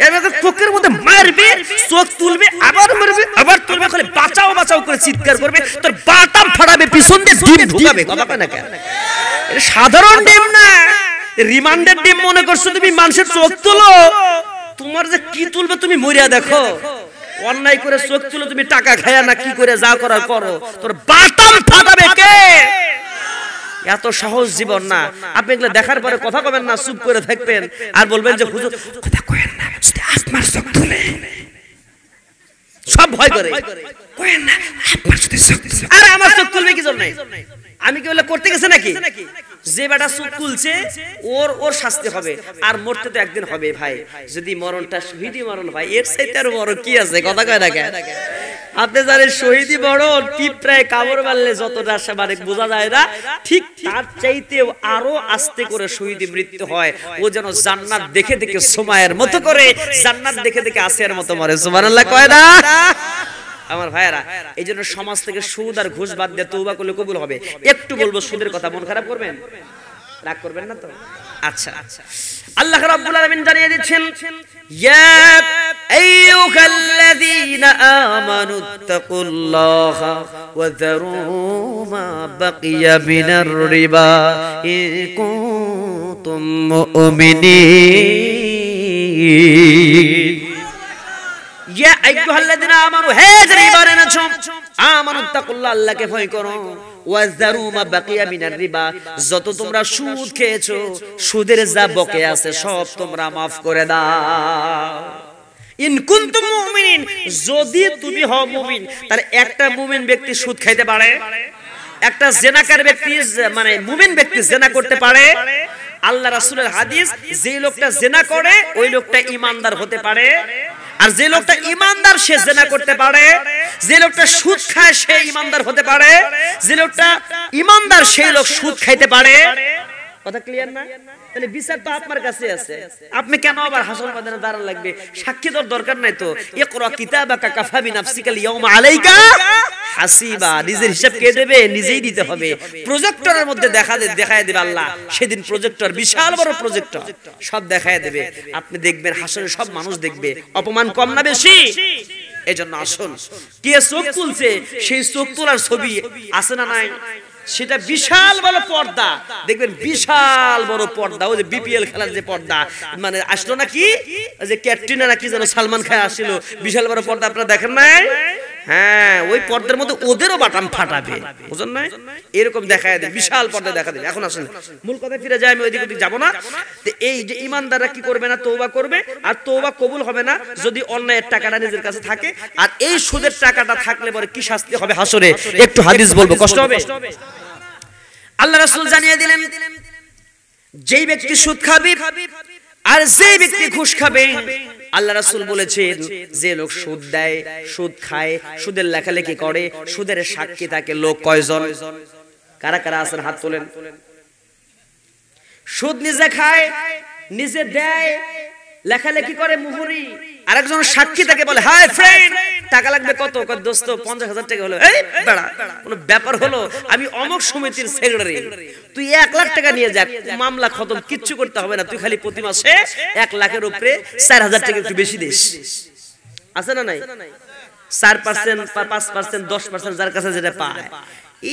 এরকম চোখের মধ্যে মারবে, চোখ তুলবে, আবার মারবে, আবার তুলবে, খালি বাঁচাও বাঁচাও করে চিৎকার করবে, তোর বাটাম ফাটাবে, পিছন দিয়ে ডিম ঢুকাবে, কথা কয় না কেন? এটা সাধারণ ডিম না, রিমান্ডের ডিম মনে করছো তুমি। মানুষের চোখ তুলো, তোমার যে কি তুলবে তুমি মরিয়া দেখো। অন্যায় করে চোখ তুলো তুমি, টাকা খায়া না কি করে যা করার করো, তোর বাটাম ফাটাবে কে? এত সহজ জীবন না। আপনি এগুলো দেখার পরে কথা কবেন না, চুপ করে থাকবেন আর বলবেন যে হুজুর কথা কয়েন না, আপনার চোখ তুলে সব ভয় করে কয়েন না, আপনার যদি চোখ তুলে, আরে আমার চোখ তুলবে কি জন্য? আমি কি বলে করতে গেছে নাকি? যে বেটা চোখ তুলছে ওর শাস্তি হবে, আর মরতে তো একদিন হবে ভাই। যদি মরণটা শহীদি মরণ হয়, এর চাইতে আর বড় কি আছে, কথা কয় না কেন? আপনি জানেন শহীদি মরণ পিঁপড়ায় কামড় মারলে যতটা মানে বোঝা যায় না, ঠিক তার চাইতেও আরো আস্তে করে শহীদি মৃত্যু হয়। ও যেন জান্নাত দেখে দেখে সময়ের মতো করে, জান্নাত দেখে দেখে আসিয়ার মতো মরে। সুবহানাল্লাহ কয় না আমার ভাইয়েরা? এই জন্য সমাজ থেকে সুদ আর ঘুষ বাদ দিয়ে তওবা করলে কবুল হবে। একটু বলবো সুদের কথা, মন খারাপ করবেন? রাগ করবেন না তো? আচ্ছা, আল্লাহ রাব্বুল আলামিন জানিয়ে দিচ্ছেন, ইয়া আইয়ুহাল্লাযীনা আমানুত্তাকুল্লাহা ওয়া যারু মা বাকিয়া মিনার রিবা ইন কুনতুম মুমিনিন। ইয়া আইয়ুহাল্লাযীনা আমানু, হে যারা ঈমান এনেছো, আমানুত্তাকুল্লাহ, আল্লাহকে ভয় করো, ওয়াযযারু মা বাকিয়া মিনার রিবা, যত তোমরা সুদ খেয়েছো, সুদের যা বকেয়া আছে সব তোমরা maaf করে দাও। ইন কুনতুম মুমিনিন, যদি তুমি হও মুমিন। তার একটা মুমিন ব্যক্তি সুদ খাইতে পারে, একটা জেনাকার ব্যক্তি মানে মুমিন ব্যক্তি জেনা করতে পারে। আল্লাহ রাসূলের হাদিস, যে লোকটা জেনা করে ওই লোকটা ঈমানদার হতে পারে, আর যে লোকটা ঈমানদার সে জেনা করতে পারে। যে লোকটা সুদ খায় সে ঈমানদার হতে পারে, যে লোকটা ঈমানদার সেই লোক সুদ খাইতে পারে। কথা ক্লিয়ার না? তাহলে বিচার তো আপনার কাছে আছে, আপনি কেন আবার হাসর ময়দানে দাঁড়ান লাগবে? সাক্ষী তোর দরকার নাই তো। ইকরা কিতাবাকা কাফা বিনাফসিকাল ইয়াউমা আলাইকা হাসিবা, নিজের হিসাব কে দেবে? নিজেই দিতে হবে। প্রজেক্টরের মধ্যে দেখায় দেবে আল্লাহ, সেদিন প্রজেক্টর, বিশাল বড় প্রজেক্টর, সব দেখায় দেবে। আপনি দেখবেন হাসরে সব মানুষ দেখবে, অপমান কম না বেশি? এজন্য আসুন, কে চোখ তুলছে সেই চোখ তোলার ছবি আছে না নাই? সেটা বিশাল বড় পর্দা, দেখবেন বিশাল বড় পর্দা। ওই যে বিপিএল খেলার যে পর্দা মানে আসলো নাকি, যে ক্যাটরিনা নাকি যেন সালমান খান আসছিল, বিশাল বড় পর্দা, আপনারা দেখেন নাই? হ্যাঁ, ওই পর্দার মধ্যে ওদেরও বাটাম ফাটাবে, বুঝেন না? এরকম দেখায় দেবে, বিশাল পর্দা দেখা দেবে। এখন আসেন মূল কথায় ফিরে যায়, আমি ওইদিকে ওদিকে যাবো না। তো এই যে ইমানদাররা কি করবে না, তওবা করবে, আর তওবা কবুল হবে না যদি অন্যায়ের টাকাটা নিজের কাছে থাকে। আর এই সুদের টাকাটা থাকলে পরে কি শাস্তি হবে হাসরে, একটু হাদিস বলবো, কষ্ট হবে। আল্লাহ রাসূল জানিয়ে দিলেন, যেই ব্যক্তি সুদ খাবে আর যেই ব্যক্তি ঘুষ খাবে, আল্লাহ রাসূল বলেছেন, যে লোক সুদ দেয়, সুদ খায়, সুদের লেখালেখি করে, সুদের সাক্ষী থাকে লোক কয়জন? কারা কারা আছেন হাত তোলেন। সুদ নিজে খায়, নিজে দেয়, লেখালেখি করে মুহুরি, আরেকজন সাক্ষী থাকে, বলে হাই ফ্রেন্ড টাকা লাগবে কত? কয় দোস্ত 50,000 টাকা হলো। এই বেড়া কোনো ব্যাপার হলো? আমি অমক সমিতির সেক্রেটারি, তুই 1 লাখ টাকা নিয়ে যা, মামলা খতম, কিচ্ছু করতে হবে না, তুই খালি প্রতি মাসে 1 লাখের উপরে 4,000 টাকা একটু বেশি দিস। আছে না নাই? 4% 5% 10% যার কাছে যেটা পায়।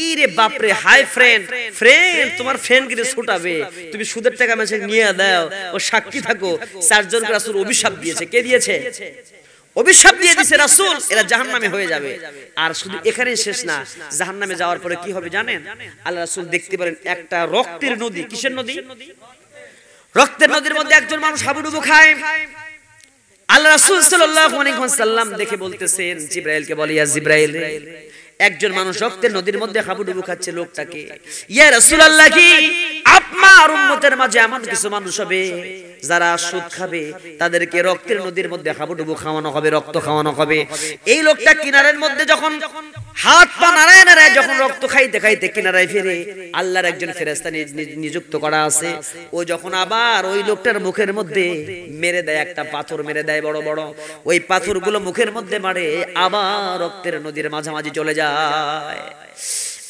ইরে বাপরে, হাই ফ্রেন্ড, ফ্রেন্ড তোমার ফ্রেন্ড কিরে ছুটাবে, তুমি সুদের টাকা মাসে নিয়ে দাও, ও সাক্ষী থাকো। 4 জনকে রাসূল অভিশাপ দিয়েছে। কে দিয়েছে? অভিশাপ দিয়ে দিয়েছে রাসূল, এরা জাহান্নামে হয়ে যাবে। আর শুধু এখানেই শেষ না, জাহান্নামে যাওয়ার পরে কি হবে জানেন? আল্লাহ রাসূল দেখতে পারেন একটা রক্তের নদী। কিসের নদী? রক্তের নদীর মধ্যে একজন মানুষ হাবুডুবু খায়। আল্লাহ রাসূল সাল্লাল্লাহু আলাইহি ওয়াসাল্লাম দেখে বলতেছেন, জিবরাইলকে বলে, ইয়া জিবরাইল, একজন মানুষ রক্তের নদীর মধ্যে হাবুডুবু খাচ্ছে, লোকটাকে। ইয়া রাসূলুল্লাহ, কি আপনার উম্মতের মাঝে এমন কিছু মানুষ হবে যারা সুদ খাবে, তাদেরকে রক্তের নদীর মধ্যে হাবুডুবু খাওয়ানো হবে, রক্ত খাওয়ানো হবে। এই লোকটা কিনারের মধ্যে যখন হাত পা নাড়ায় নাড়ায় যখন রক্ত খাইতে খাইতে কিনারায় ফিরে, আল্লাহর একজন ফেরেশতা নিযুক্ত করা আছে, ও যখন আবার ওই লোকটার মুখের মধ্যে মেরে দেয়, একটা পাথর মেরে দেয় বড় বড়, ওই পাথরগুলো মুখের মধ্যে মারে, আবার রক্তের নদীর মাঝামাঝি চলে যায়।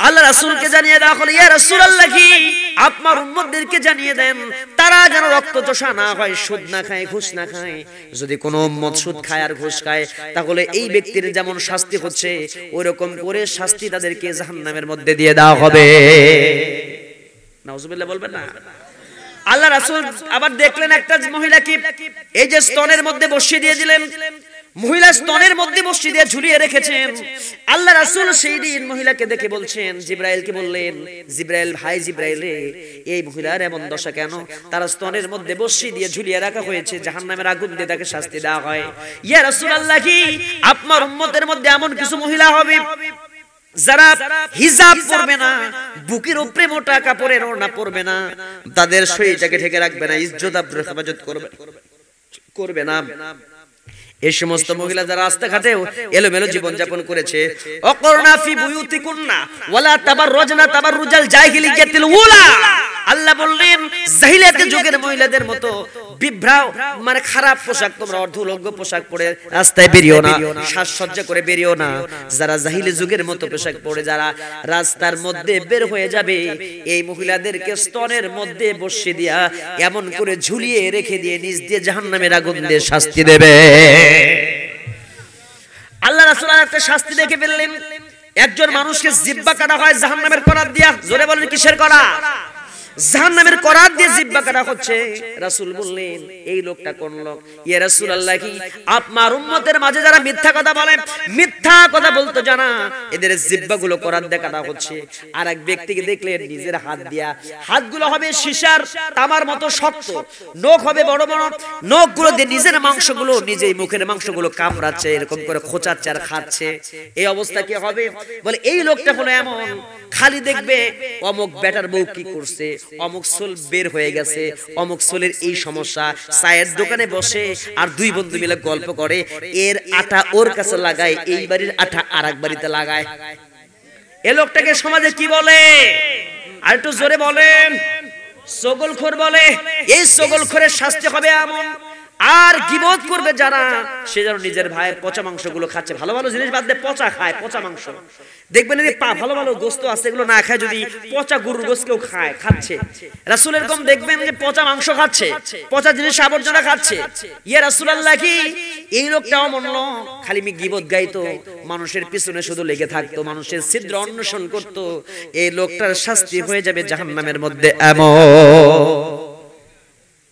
আল্লাহ রাসূলকে জানিয়ে দেওয়া হলো, ইয়া রাসূলুল্লাহ, কি আপনার উম্মতদেরকে জানিয়ে দেন তারা যেন রক্তচোষা না হয়, সুদ না খায়, ঘুষ না খায়। যদি কোনো উম্মত সুদ খায় আর ঘুষ খায়, তাহলে এই ব্যক্তির যেমন শাস্তি হচ্ছে, ওই রকম করে শাস্তি তাদেরকে জাহান্নামের মধ্যে দিয়ে দেওয়া হবে। নাউজুবিল্লাহ বলবেন না? আল্লাহ রাসূল আবার দেখলেন একটা মহিলাকে এই যে স্তনের মধ্যে বসিয়ে দিয়ে দিলেন, মহিলা স্তনের মধ্যে বসিয়ে দিয়ে ঝুলিয়ে রেখেছেন। আল্লাহ রাসূল সেই দিন মহিলাকে দেখে বলছেন, জিবরাইলকে বললেন, জিবরাইল ভাই জিবরাইল রে, এই মহিলার এমন দশা কেন? তার স্তনের মধ্যে বসিয়ে দিয়ে ঝুলিয়ে রাখা হয়েছে, জাহান্নামের আগুন দিয়ে তাকে শাস্তি দেওয়া হয়। ইয়া রাসূলুল্লাহ, কি আপনার উম্মতের মধ্যে এমন কিছু মহিলা হবে যারা হিজাব পরবে না, বুকের উপরে মোটা কাপড়ের ওড়না পরবে না, তাদের শরীরটাকে ঢেকে রাখবে না, ইজ্জত আব্রুর হেফাজত করবে না। এই সমস্ত মহিলা যারা রাস্তাঘাটে এলোমেলো জীবন যাপন করেছে, অকরনা ফি বুয়ুতিকুন্না ওয়ালা তাবাররুজনা তাবাররুজাল জাহিলিয়াতিল উলা, আল্লাহ বললেন জাহিলিয়াতের যুগের মহিলাদের মতো বিভ্রাও মানে খারাপ পোশাক, তোমরা অর্ধলগ্ন পোশাক পরে রাস্তায় বেরিও না, সাজসজ্জা করে বেরিও না। যারা জাহিলি যুগের মতো পোশাক পরে যারা রাস্তার মধ্যে বের হয়ে যাবে, এই মহিলাদেরকে স্তনের মধ্যে বসিয়ে দিয়া এমন করে ঝুলিয়ে রেখে দিয়ে নিজ দিয়ে জাহান্নামের আগুন দিয়ে শাস্তি দেবে। আল্লাহ রাসূল একটা শাস্তি দেখে ফেললেন, একজন মানুষকে জিহ্বা কাটা হয় জাহান্নামের করাত দিয়া। জোরে বলেন, কিসের করাত? জাহান্নামের করাত দিয়ে জিহ্বা কাটা হচ্ছে। রাসূল বললেন, এই লোকটা কোন লোক? ইয়া রাসূলুল্লাহ, কি আপনার উম্মতের মাঝে যারা মিথ্যা কথা বলে, মিথ্যা কথা বলতে জানা, এদের জিহ্বাগুলো করাত দিয়ে কাটা হচ্ছে। আর এক ব্যক্তিকে দেখলেন নিজের হাত দিয়া, হাতগুলো হবে সীসার তামার মতো শক্ত, নখ হবে বড় বড়, নখগুলো দিয়ে নিজের মাংসগুলো, নিজেই মুখের মাংসগুলো কামড়াচ্ছে, এরকম করে খোঁচাচ্ছে আর খাচ্ছে। এই অবস্থা কি হবে? বলে এই লোকটা হলো এমন, খালি দেখবে অমুক বেটার বউ কি করছে, অমুক সোল বের হয়ে গেছে, অমুক সোলের এই সমস্যা, চায়ের দোকানে বসে আর দুই বন্ধু মিলে গল্প করে, এর আটা ওর কাছে লাগায়, এই বাড়ির আটা আরেক বাড়িতে লাগায়। এ লোকটাকে সমাজে কি বলে? আর একটু জোরে বলেন। চগলখোর বলে। এই চগলখোরের শাস্তি হবে এমন। আর গীবত করবে যারা, সে যেন নিজের ভাইয়ের পচা মাংসগুলো খাচ্ছে, ভালো ভালো জিনিস বাদ দিয়ে পচা খায়, পচা মাংস। দেখবেন এই ভালো ভালো গোস্ত আছে, এগুলো না খায় যদি পচা গরুর গোস্ত কেউ খাচ্ছে, রাসূল এরকম দেখবেন যে পচা মাংস খাচ্ছে, পচা জিনিস আবর্জনা খাচ্ছে। ইয়া রাসূলুল্লাহ, কি এই লোকটাও মনল খালি গীবত গাইতো, মানুষের পিছনে শুধু লেগে থাকতো, মানুষের ছিদ্র অন্বেষণ করত, এই লোকটার শাস্তি হয়ে যাবে জাহান্নামের মধ্যে এমন।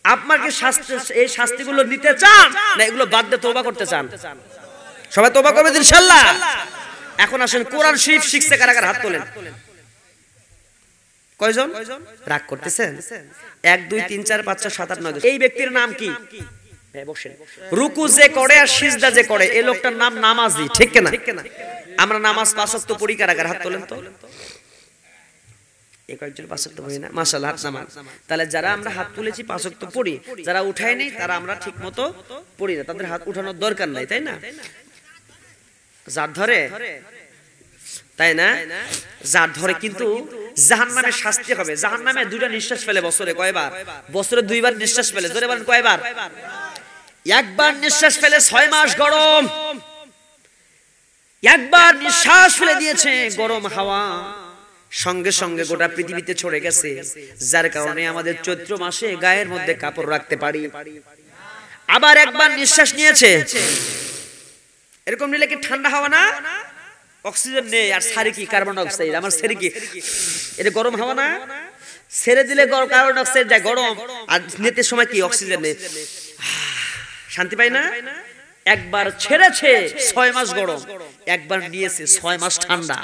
আপনাকে শাস্তি, এই শাস্তিগুলো নিতে চান না এগুলো বাদ দিয়ে তওবা করতে চান? সবাই তওবা করবেন ইনশাআল্লাহ। এখন আসেন, কোরআন শরীফ শিখছে কারা কারা? হাত তোলেন। কয়জন রাগ করতেছেন? 1 2 3 4 5 6 7 8 9 10। এই ব্যক্তির নাম কি? বসেন। রুকু যে করে আর সিজদা যে করে, এই লোকটার নাম নামাজি, ঠিক কি না? আমরা নামাজ 5 ওয়াক্ত পড়ি, কারা কারা? হাত তোলেন তো। একজন 5 ওয়াক্ত পড়ি না? মাশাআল্লাহ, হাত নামান। তাহলে যারা আমরা হাত তুলেছি 5 ওয়াক্ত পড়ি, যারা উঠায় নেই তারা আমরা ঠিকমতো পড়ি না, তাদের হাত উঠানোর দরকার নাই, তাই না? যার ধরে, তাই না? যার ধরে কিন্তু জাহান্নামে শাস্তি হবে। জাহান্নামে 2টা নিঃশ্বাস ফেলে বছরে, কয়বার? বছরে 2 বার নিঃশ্বাস ফেলে। জোরে বলেন, কয়বার? একবার নিঃশ্বাস ফেলে 6 মাস গরম, একবার নিঃশ্বাস ফেলে দিয়েছে, গরম হাওয়া সঙ্গে সঙ্গে গোটা পৃথিবীতে ছড়ে গেছে, যার কারণে আমাদের চৈত্র মাসে গায়ের মধ্যে কাপড় রাখতে পারি। আবার একবার নিঃশ্বাস নিয়েছে, এরকম নিলে কি ঠান্ডা হাওয়া না? অক্সিজেন নেই, আর সারি কি কার্বন ডাই অক্সাইড, আমার সেরি কি এটা গরম হাওয়া না? ছেড়ে দিলে কার্বন ডাই অক্সাইড যায় গরম, আর নিতে সময় কি অক্সিজেন নেই, শান্তি পাই না? একবার ছেড়েছে 6 মাস গরম, একবার নিয়েছে 6 মাস ঠান্ডা।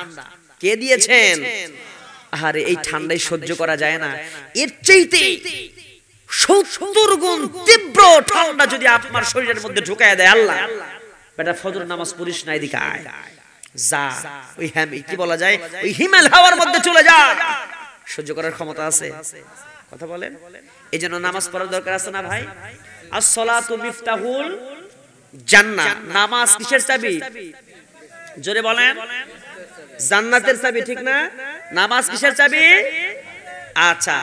কে দিয়েছেন? আরে এই ঠান্ডায় সহ্য করা যায় না, এর চাইতে 70 গুণ তীব্র ঠান্ডা যদি আপনার শরীরের মধ্যে ঢুকায় দেয় আল্লাহ, বেটা ফজর নামাজ পড়িস না, এদিকে আয়, যা ওই কি বলা যায়, ওই হিমেল হাওয়ার মধ্যে চলে যা, সহ্য করার ক্ষমতা আছে? কথা বলেন। এই জন্য নামাজ পড়ার দরকার আছে না ভাই? as-salatu মিফতাহুল জান্নাহ। নামাজ কিসের চাবি? জোরে বলেন। জান্নাতের চাবি, ঠিক না? নামাজ কিসের চাবি? আচ্ছা,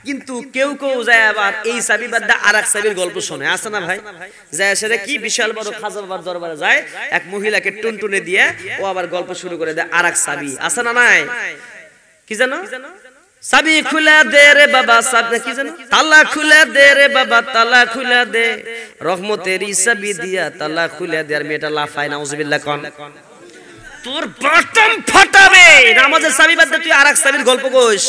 কিন্তু কেউ কেউ যায় আবার এই চাবি বাদ দিয়ে আরেক চাবির গল্প শোনে, আছে না ভাই? যায় সেটা কি, বিশাল বড় খাজা বাবার দরবারে যায়, এক মহিলাকে টুনটুনে দিয়ে ও আবার গল্প শুরু করে দেয় আরেক চাবি, আছে না নাই? কি জানো? চাবি খুলে দে রে বাবা, চাবি কি জানো? তালা খুলে দে রে বাবা, তালা খুলে দে, রহমতেরই চাবি দিয়া তালা খুলে দে। আর মেয়েটা লাফায়, নাউজুবিল্লাহ কোন, তোর বটম ফাটাবে। নামাজের চাবি বাদ দিয়ে তুই আরেক চাবির গল্প কইস।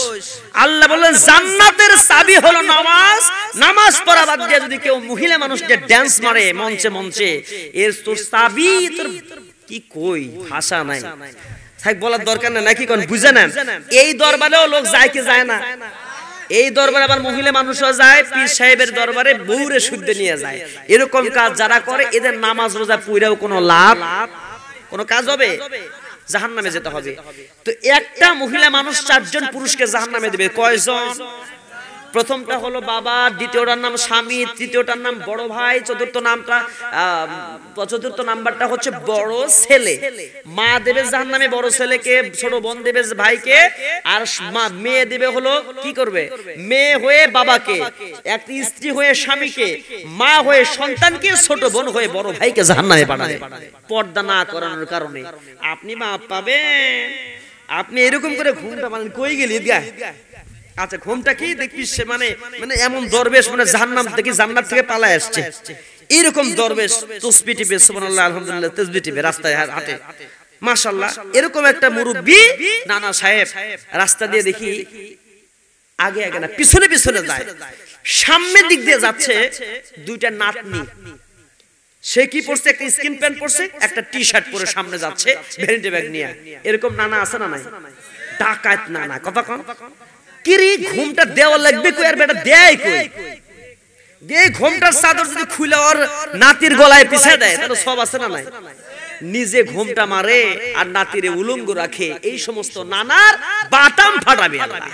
আল্লাহ বলেন জান্নাতের চাবি হলো নামাজ। নামাজ পড়া বাদ দিয়ে যদি কেউ মহিলা মানুষ যে ডান্স মারে মঞ্চে মঞ্চে, এর তোর চাবি তোর কি কই ভাষা নাই, থাক বলার দরকার নাই, নাকি কোন বুঝে নেন। এই দরবারেও লোক যায় কি যায় না? এই দরবারে আবার মহিলা মানুষও যায়, পীর সাহেবের দরবারে বউরে শুদ্ধে নিয়ে যায়। এরকম কাজ যারা করে এদের নামাজ রোজা পুরাও কোনো লাভ, কোনো কাজ হবে? জাহান্নামে যেতে হবে। তো একটা মহিলা মানুষ 4 জন পুরুষকে জাহান্নামে দেবে, কয়জন? প্রথমটা হলো বাবা, দ্বিতীয়টার নাম স্বামী, তৃতীয়টার নাম বড় ভাই, চতুর্থ নাম্বারটা হচ্ছে বড় ছেলে। মা দেবে জাহান্নামে বড় ছেলেকে, ছোট বোন দেবে ভাইকে, আর মেয়ে দেবে হলো কি করবে? মেয়ে হয়ে বাবাকে, এক স্ত্রী হয়ে স্বামীকে, মা হয়ে সন্তানকে, ছোট বোন হয়ে বড় ভাইকে জাহান্নামে পাঠাবে পর্দা না করানোর কারণে। আপনি মাপ পাবেন। আপনি এরকম করে ঘুমটা মানে কই গেলি গা? আচ্ছা ঘুমটা কি দেখবি সে মানে এমন দরবেশ মানে জাহান্নাম থেকে জান্নাত থেকে পালায় আসছে, এরকম দরবেশ তাসবিহ টিপে সুবহানাল্লাহ আলহামদুলিল্লাহ তাসবিহ টিপে রাস্তায় হাঁটে, মাশাআল্লাহ। এরকম একটা মুরব্বি নানা সাহেব রাস্তা দিয়ে দেখি আগে আগে না পিছনে পিছনে যায়, সামনের দিক দিয়ে যাচ্ছে, দুইটা নাতনি। সে কি পরছে? একটা স্কিন প্যান্ট পরছে, একটা টি শার্ট পরে সামনে যাচ্ছে ভ্যানিটি ব্যাগ নিয়ে। এরকম নানা আছে না নাই? ডাকাত নানা। কথা কন কিরি ঘুমটা দেওয়া লাগবে কই, আর বেটা দেয় কই? দে ঘুমটার চাদর যদি খুলে ওর নাতির গলায় পিছায় দেয় তাহলে সব আছে না নাই? নিজে ঘুমটা মারে আর নাতিরে উলঙ্গ রাখে। এই সমস্ত নানার বাটাম ফাটাবে আল্লাহ।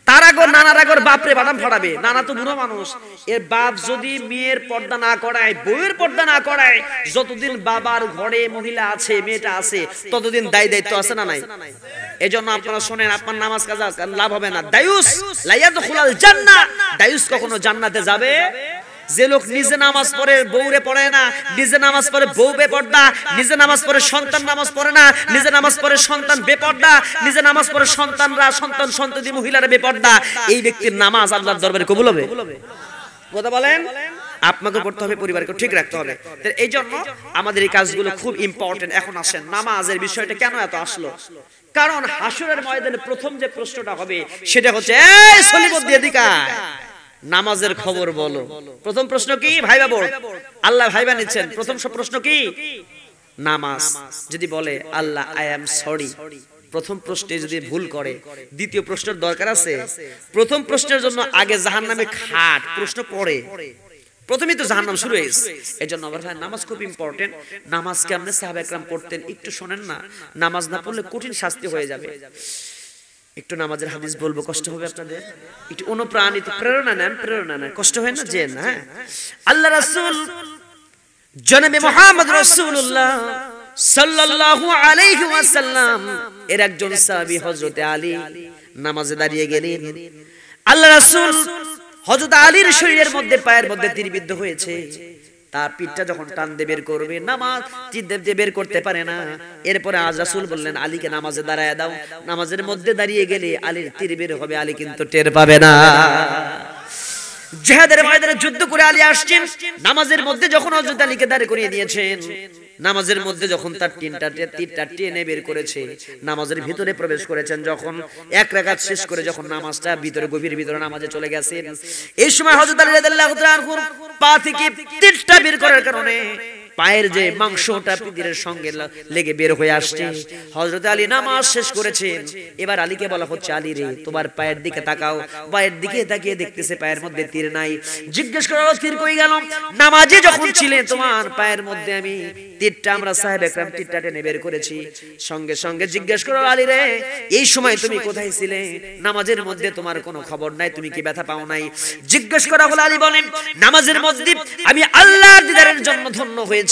তার আগর নানার আগর বাপরে বাটাম ফাটাবে। নানা তো বুড়ো মানুষ, এর বাপ যদি মেয়ের পর্দা না করায়, বউয়ের পর্দা না করায়, যতদিন বাবার ঘরে মহিলা আছে, মেয়েটা আছে, ততদিন দায় দায়িত্ব আছে না নাই? এজন্য আপনারা শুনেন, আপনার নামাজ কাজা লাভ হবে না। দায়ুস লা ইয়াদখুলুল জান্নাহ, দায়ুস কখনো জান্নাতে যাবে? যে লোক নিজে নামাজ পড়ে বউরে পড়ে না, নিজে নামাজ পড়ে বউ বেপর্দা, নিজে নামাজ পড়ে সন্তান নামাজ পড়ে না, নিজে নামাজ পড়ে সন্তান বেপর্দা, নিজে নামাজ পড়ে সন্তানরা সন্তান সন্ততি মহিলারা বেপর্দা, এই ব্যক্তির নামাজ আল্লাহর দরবারে কবুল হবে? কথা বলেন। আপনাকে পড়তে হবে, পরিবারকে ঠিক রাখতে হবে। এই জন্য আমাদের এই কাজগুলো খুব ইম্পর্টেন্ট। এখন আসেন নামাজের বিষয়টা কেন এত আসলো? কারণ হাসরের ময়দানে প্রথম যে প্রশ্নটা হবে সেটা হচ্ছে, এই সলিমুদ্দিন এদিকে আয়, নামাজের খবর বলো। প্রথম প্রশ্ন কি? ভাইবা বোর্ড, আল্লাহ ভাইবা নিচ্ছেন। প্রথম প্রশ্ন কি? নামাজ। যদি বলে আল্লাহ আই এম সরি, প্রথম প্রশ্নে যদি ভুল করে দ্বিতীয় প্রশ্নের দরকার আছে? প্রথম প্রশ্নের জন্য আগে জাহান্নামে খাট প্রশ্ন পড়ে, প্রথমেই তো জাহান্নাম শুরু হয়েছে। এজন্য আমার ভাই নামাজ খুব ইম্পর্টেন্ট। নামাজ কেমনে সাহাবা একরাম পড়তেন একটু শোনেন না, নামাজ না পড়লে কঠিন শাস্তি হয়ে যাবে। একটু নামাজের হাদিস বলবো, কষ্ট হবে আপনাদের, একটু অনুপ্রাণিত প্রেরণা নেন, কষ্ট হয় না যে না। আল্লাহ রাসূল জনাবে মুহাম্মদ রাসূলুল্লাহ সাল্লাল্লাহু আলাইহি ওয়াসাল্লাম এর একজন সাহাবী হযরত আলী নামাজে দাঁড়িয়ে গেলেন। আল্লাহ রাসূল হযরত আলীর শরীরের মধ্যে পায়ের মধ্যে তীরবিদ্ধ হয়েছে, তার পিঠটা যখন টান দিয়ে বের করবে, নামাজ দিয়ে বের করতে পারে না। এরপরে আজ রাসূল বললেন আলীকে নামাজে দাঁড়ায় দাও। নামাজের মধ্যে দাঁড়িয়ে গেলে আলীর তীর বের হবে, আলী কিন্তু টের পাবে না। জিহাদের ময়দানে যুদ্ধ করে আলী আসছেন, নামাজের মধ্যে যখন হযরত আলীকে দাঁড় করিয়ে দিয়েছেন, নামাজের মধ্যে যখন তার তীরটা টেনে বের করেছে, নামাজের ভিতরে প্রবেশ করেছেন, যখন এক রাকাত শেষ করে যখন নামাজটা ভিতরে গভীর ভিতরে নামাজে চলে গেছেন, এই সময় হযরত আলী রাদিয়াল্লাহু তাআলা আনহুর পা থেকে তীরটা বের করার কারণে পায়ের যে মাংসটা পিঠের সঙ্গে লেগে বের হয়ে আসছে। হযরত আলী নামাজ শেষ করেছেন, এবার আলীকে বলা হচ্ছে আলী রে তোমার পায়ের দিকে তাকাও। পায়ের দিকে তাকিয়ে দেখতেছে পায়ের মধ্যে তীর নাই। জিজ্ঞেস করা হলো তীর কই গেল? নামাজে যখন ছিলে তোমার পায়ের মধ্যে আমি তীরটা, আমরা সাহেব একরাম তীরটা টেনে বের করেছি। সঙ্গে সঙ্গে জিজ্ঞেস করো আলী রে এই সময় তুমি কোথায় ছিলে? নামাজের মধ্যে তোমার কোনো খবর নাই, তুমি কি ব্যথা পাও নাই? জিজ্ঞেস করা হলো, আলী বলেন নামাজের মধ্যে আমি আল্লাহর দিদারের জন্য ধন্য হয়েছি।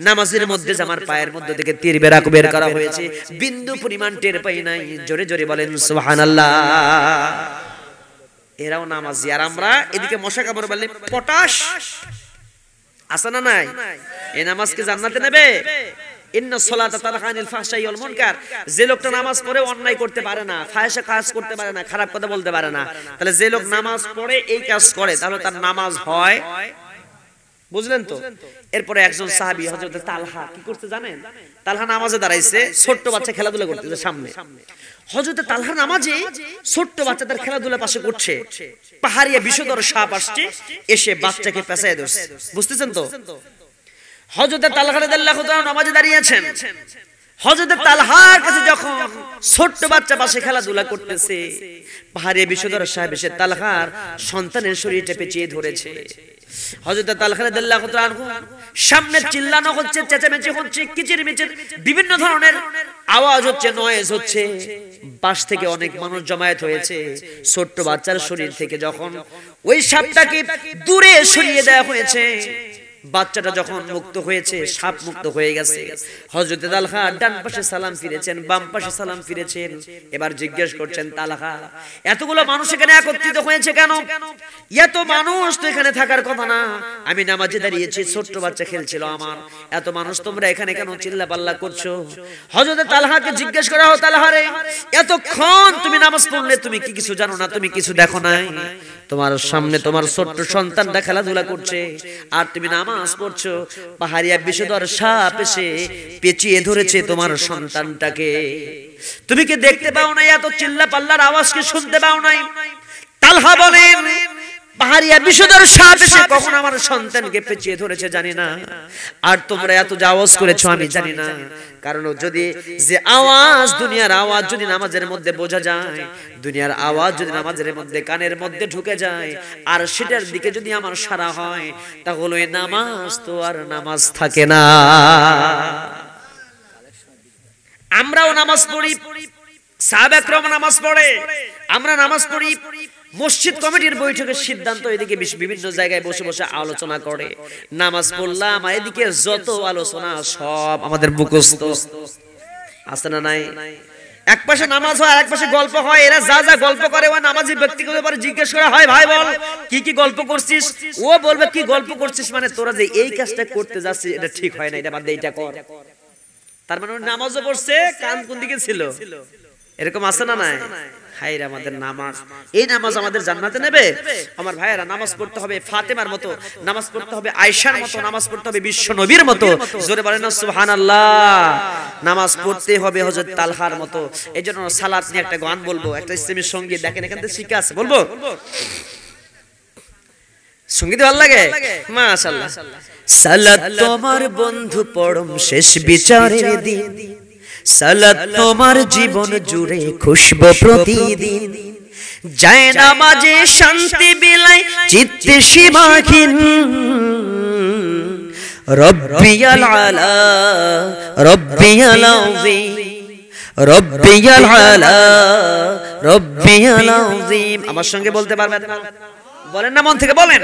নামাজের মধ্যে আমার পায়ের মধ্যে থেকে তীর বের করা হয়েছে, বিন্দু পরিমাণ টের পাই নাই। জোরে জোরে বলেন সুবহানাল্লাহ। এরাও নামাজি, আর আমরা এদিকে মশা কামড় বললে পটাশ আছে না নাই? এই নামাজ কি জান্নাতে নেবে? ইন্নাস সালাতা তানহা আনিল ফাহশাই ওয়াল মুনকার। যে লোকটা নামাজ পড়ে অন্যায় করতে পারে না, ফাহিশা কাজ করতে পারে না, খারাপ কথা বলতে পারে না, তাহলে যে লোক নামাজ পড়ে এই কাজ করে তাহলে তার নামাজ হয়। বুঝলেন তো? এরপরে একজন সাহাবী হযরত তালহা কি করতে জানেন? তালহা নামাজে দাঁড়াইছে, ছোট্ট বাচ্চা খেলাধুলা করতেছে সামনে। হযরত তালহা নামাজে ছোট্ট বাচ্চাদের খেলাধুলা পাশে করছে, পাহাড়িয়া বিষধর সাপ আসছে, এসে বাচ্চাকে পেঁচায় ধরছে। বুঝতেছেন তো? হযরত তালহা রাদিয়াল্লাহু তাআলা নামাজে দাঁড়িয়ে আছেন। হযরত তালহার কাছে যখন ছোট্ট বাচ্চা পাশে খেলাধুলা করতেছে, পাহাড়িয়া বিষধর সাপ এসে তালহার সন্তানের শরীরটা পেঁচিয়ে ধরেছে। হযরত তালহা রাদিয়াল্লাহু তাআলা সামনে চিল্লানো হচ্ছে, চেঁচামেচি হচ্ছে, কিচিরমিচির বিভিন্ন ধরনের আওয়াজ হচ্ছে, নয়েজ হচ্ছে। পাশ থেকে অনেক মানুষ জমায়েত হয়েছে। ছোট্ট বাচ্চার শরীর থেকে যখন ওই সাপটাকে দূরে সরিয়ে দেওয়া হয়েছে, বাচ্চাটা যখন মুক্ত হয়েছে, সাপ মুক্ত হয়ে গেছে, হযরত তালহা ডান পাশে সালাম ফিরেছেন, বাম পাশে সালাম ফিরেছেন। এবার জিজ্ঞেস করছেন তালহা এতগুলো মানুষ এখানে একত্রিত হয়েছে কেন? এত মানুষ তো এখানে থাকার কথা না, আমি নামাজে দাঁড়িয়েছি, ছোট্ট বাচ্চা খেলছিল আমার, এত মানুষ তোমরা এখানে কেন চিল্লাপাল্লা করছো? হযরত তালহাকে জিজ্ঞেস করা হয়, তালহা রে এতক্ষণ তুমি নামাজ পড়লে তুমি কি কিছু জানো না? তুমি কিছু দেখো নাই? তোমার সামনে তোমার ছোট্ট সন্তানটা খেলাধুলা করছে আর তুমি নামাজ পড়ছো, পাহাড়িয়া বিষধর সাপ এসে পেঁচিয়ে ধরেছে তোমার সন্তানটাকে, তুমি কি দেখতে পাও না? এত চিল্লা পাল্লার আওয়াজ কি শুনতে পাও নাই? তালহা বলেন পাহাড়িয়া বিষধর সাপ এসে কখন আমার সন্তানকে পেঁচিয়ে ধরেছে জানি না, আর তোমরা এত যে আওয়াজ করেছো আমি জানি না। কারণ যদি যে আওয়াজ, দুনিয়ার আওয়াজ যদি নামাজের মধ্যে বোঝা যায়, দুনিয়ার আওয়াজ যদি নামাজের মধ্যে কানের মধ্যে ঢুকে যায়, আর সেটার দিকে যদি আমার সারা হয়, তাহলে ওই নামাজ তো আর নামাজ থাকে না। আমরাও নামাজ পড়ি, সাহাবা کرام নামাজ পড়ে, আমরা নামাজ পড়ি। মসজিদ কমিটির বৈঠকের সিদ্ধান্ত এদিকে বিভিন্ন জায়গায় বসে বসে আলোচনা করে, নামাজ পড়লাম, আর এদিকে যত আলোচনা সব আমাদের মুখস্থ আছে না নাই? এক পাশে নামাজ হয় আর এক পাশে গল্প হয়। এরা যা যা গল্প করে ওই নামাজি ব্যক্তিগত ব্যাপারে জিজ্ঞেস করা হয়, ভাই বল কি কি গল্প করছিস? ও বলবে কি গল্প করছিস মানে তোরা যে এই কাজটা করতে যাচ্ছিস এটা ঠিক হয় না, এটা বাদ দে, এটা কর। তার মানে নামাজও পড়ছে, কান কোন দিকে ছিল, এরকম আছে না নাই? হায়রে আমাদের নামাজ, এই নামাজ আমাদের জান্নাতে নেবে? আমার ভাইয়েরা, নামাজ পড়তে হবে ফাতেমার মতো, নামাজ পড়তে হবে আয়েশার মতো, নামাজ পড়তে হবে বিশ্ব নবীর মতো। জোরে বলেন না সুবহানাল্লাহ। নামাজ পড়তে হবে হযরত তালহার মতো। এইজন্য সালাত নিয়ে একটা গান বলবো, একটা ইসলামী সঙ্গীত, দেখেন এখান থেকে শিখা আছে, বলবো? সঙ্গীত ভালো লাগে? মাশাআল্লাহ। সালাত তোমার বন্ধু পরম শেষ বিচারের দিন, সালাত তোমার জীবন জুড়ে খুশবু প্রতিদিন, যায় নামাজে শান্তি বিলায় চিত্তে সীমাহীন, রব্বিয়াল আলা রব্বিয়াল আযীম, রব্বিয়াল আলা রব্বিয়াল আযীম। আমার সঙ্গে বলতে পারবেন না? বলেন না, মন থেকে বলেন,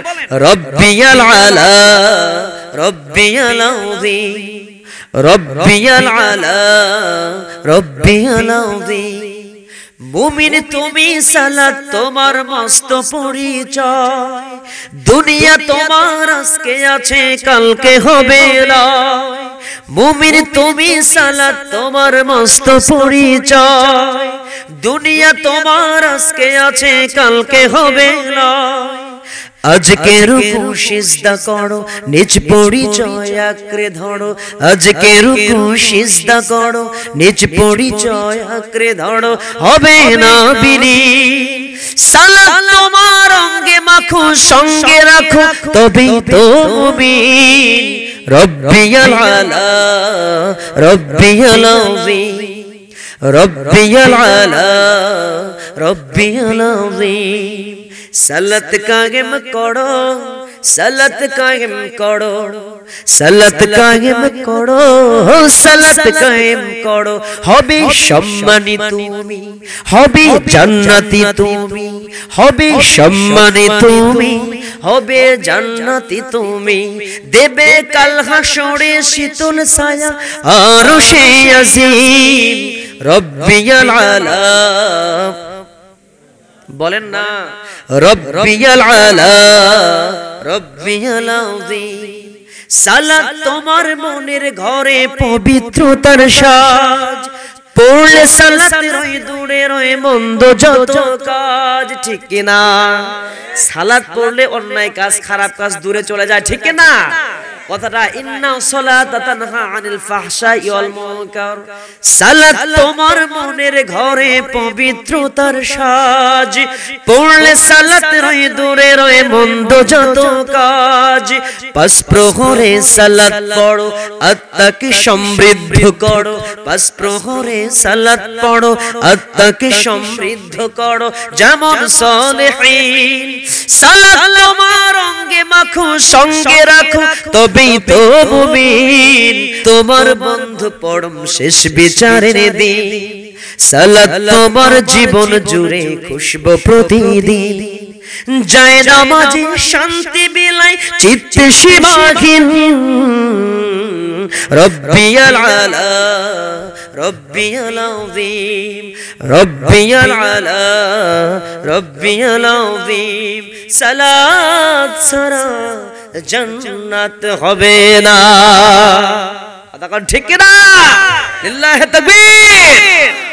রব্বিয়াল আলা রব্বিয়াল আযীম, রব্বিয়াল আলা রব্বিয়াল আযীম। মুমিন তুমি সালাত তোমার মস্ত পরিচয়, দুনিয়া তোমার আজকে আছে কালকে হবে না। মুমিন তুমি সালাত তোমার মস্ত পরিচয়, দুনিয়া তোমার আজকে আছে কালকে হবে না। আজকে রুকু সিজদা করো, নিজ পরিচয় আঁকড়ে ধরো। আজকে রুকু সিজদা করো, নিজ পরিচয় আঁকড়ে ধরো, হবে না বিলীন। সালাত তোমার অঙ্গে মাখো, সঙ্গে রাখো, তবেই তো মুমিন। রব্বিয়াল আলা রব্বিয়াল আযীম, রব্বিয়াল আলা রব্বিয়াল আযীম। সালাত কায়েম করো, সালাত কায়েম করো, সালাত কায়েম করো, সালাত কায়েম করো, হবে সম্মানী তুমি, হবে জান্নাতি তুমি, হবে সম্মানী তুমি, হবে জান্নাতি তুমি। দেবে কাল হাসরে শীতল ছায়া আরশে আজিম। রব্বিয়াল আলা, বলেন না, রব্বিয়াল আলা রব্বিয়াল আযীম। সালাত তোমার মনের ঘরে পবিত্রতার সাজ, পড়লে সালাত রয় দূরে রয় মন্দ যত কাজ, ঠিক কি না? সালাত পড়লে অন্যায় কাজ খারাপ কাজ দূরে চলে যায়, ঠিক কি না কথাটা? ইন্না সালাতা তানহা আনিল ফাহশাই ওয়াল মুনকার। সালাত তোমার মনের ঘরে পবিত্রতার সাজ, পড়লে সালাত রয় দূরে রয় মন্দ যত কাজ। পাঁচ প্রহরে সালাত পড়ো, আত্মাকে সমৃদ্ধ করো। পাঁচ প্রহরে সালাত পড়ো, আত্মাকে সমৃদ্ধ করো, যেমন সালেহীন। সালাত তোমার অঙ্গে মাখো, সঙ্গে রাখো, তবেই তো মুমিন। তোমার বন্ধু পরম শেষ বিচারের দিন। সালাত তোমার জীবন জুড়ে খুশবু প্রতিদিন। যায় নামাজে শান্তি বিলায় চিত্তে সীমাহীন। রব্বিয়াল আলা রব্বিয়াল আযীম, রব্বিয়াল আলা রব্বিয়াল আযীম। সালাত ছাড়া জান্নাত হবে না। ঠিক কি না? লিল্লাহি তাকবীর।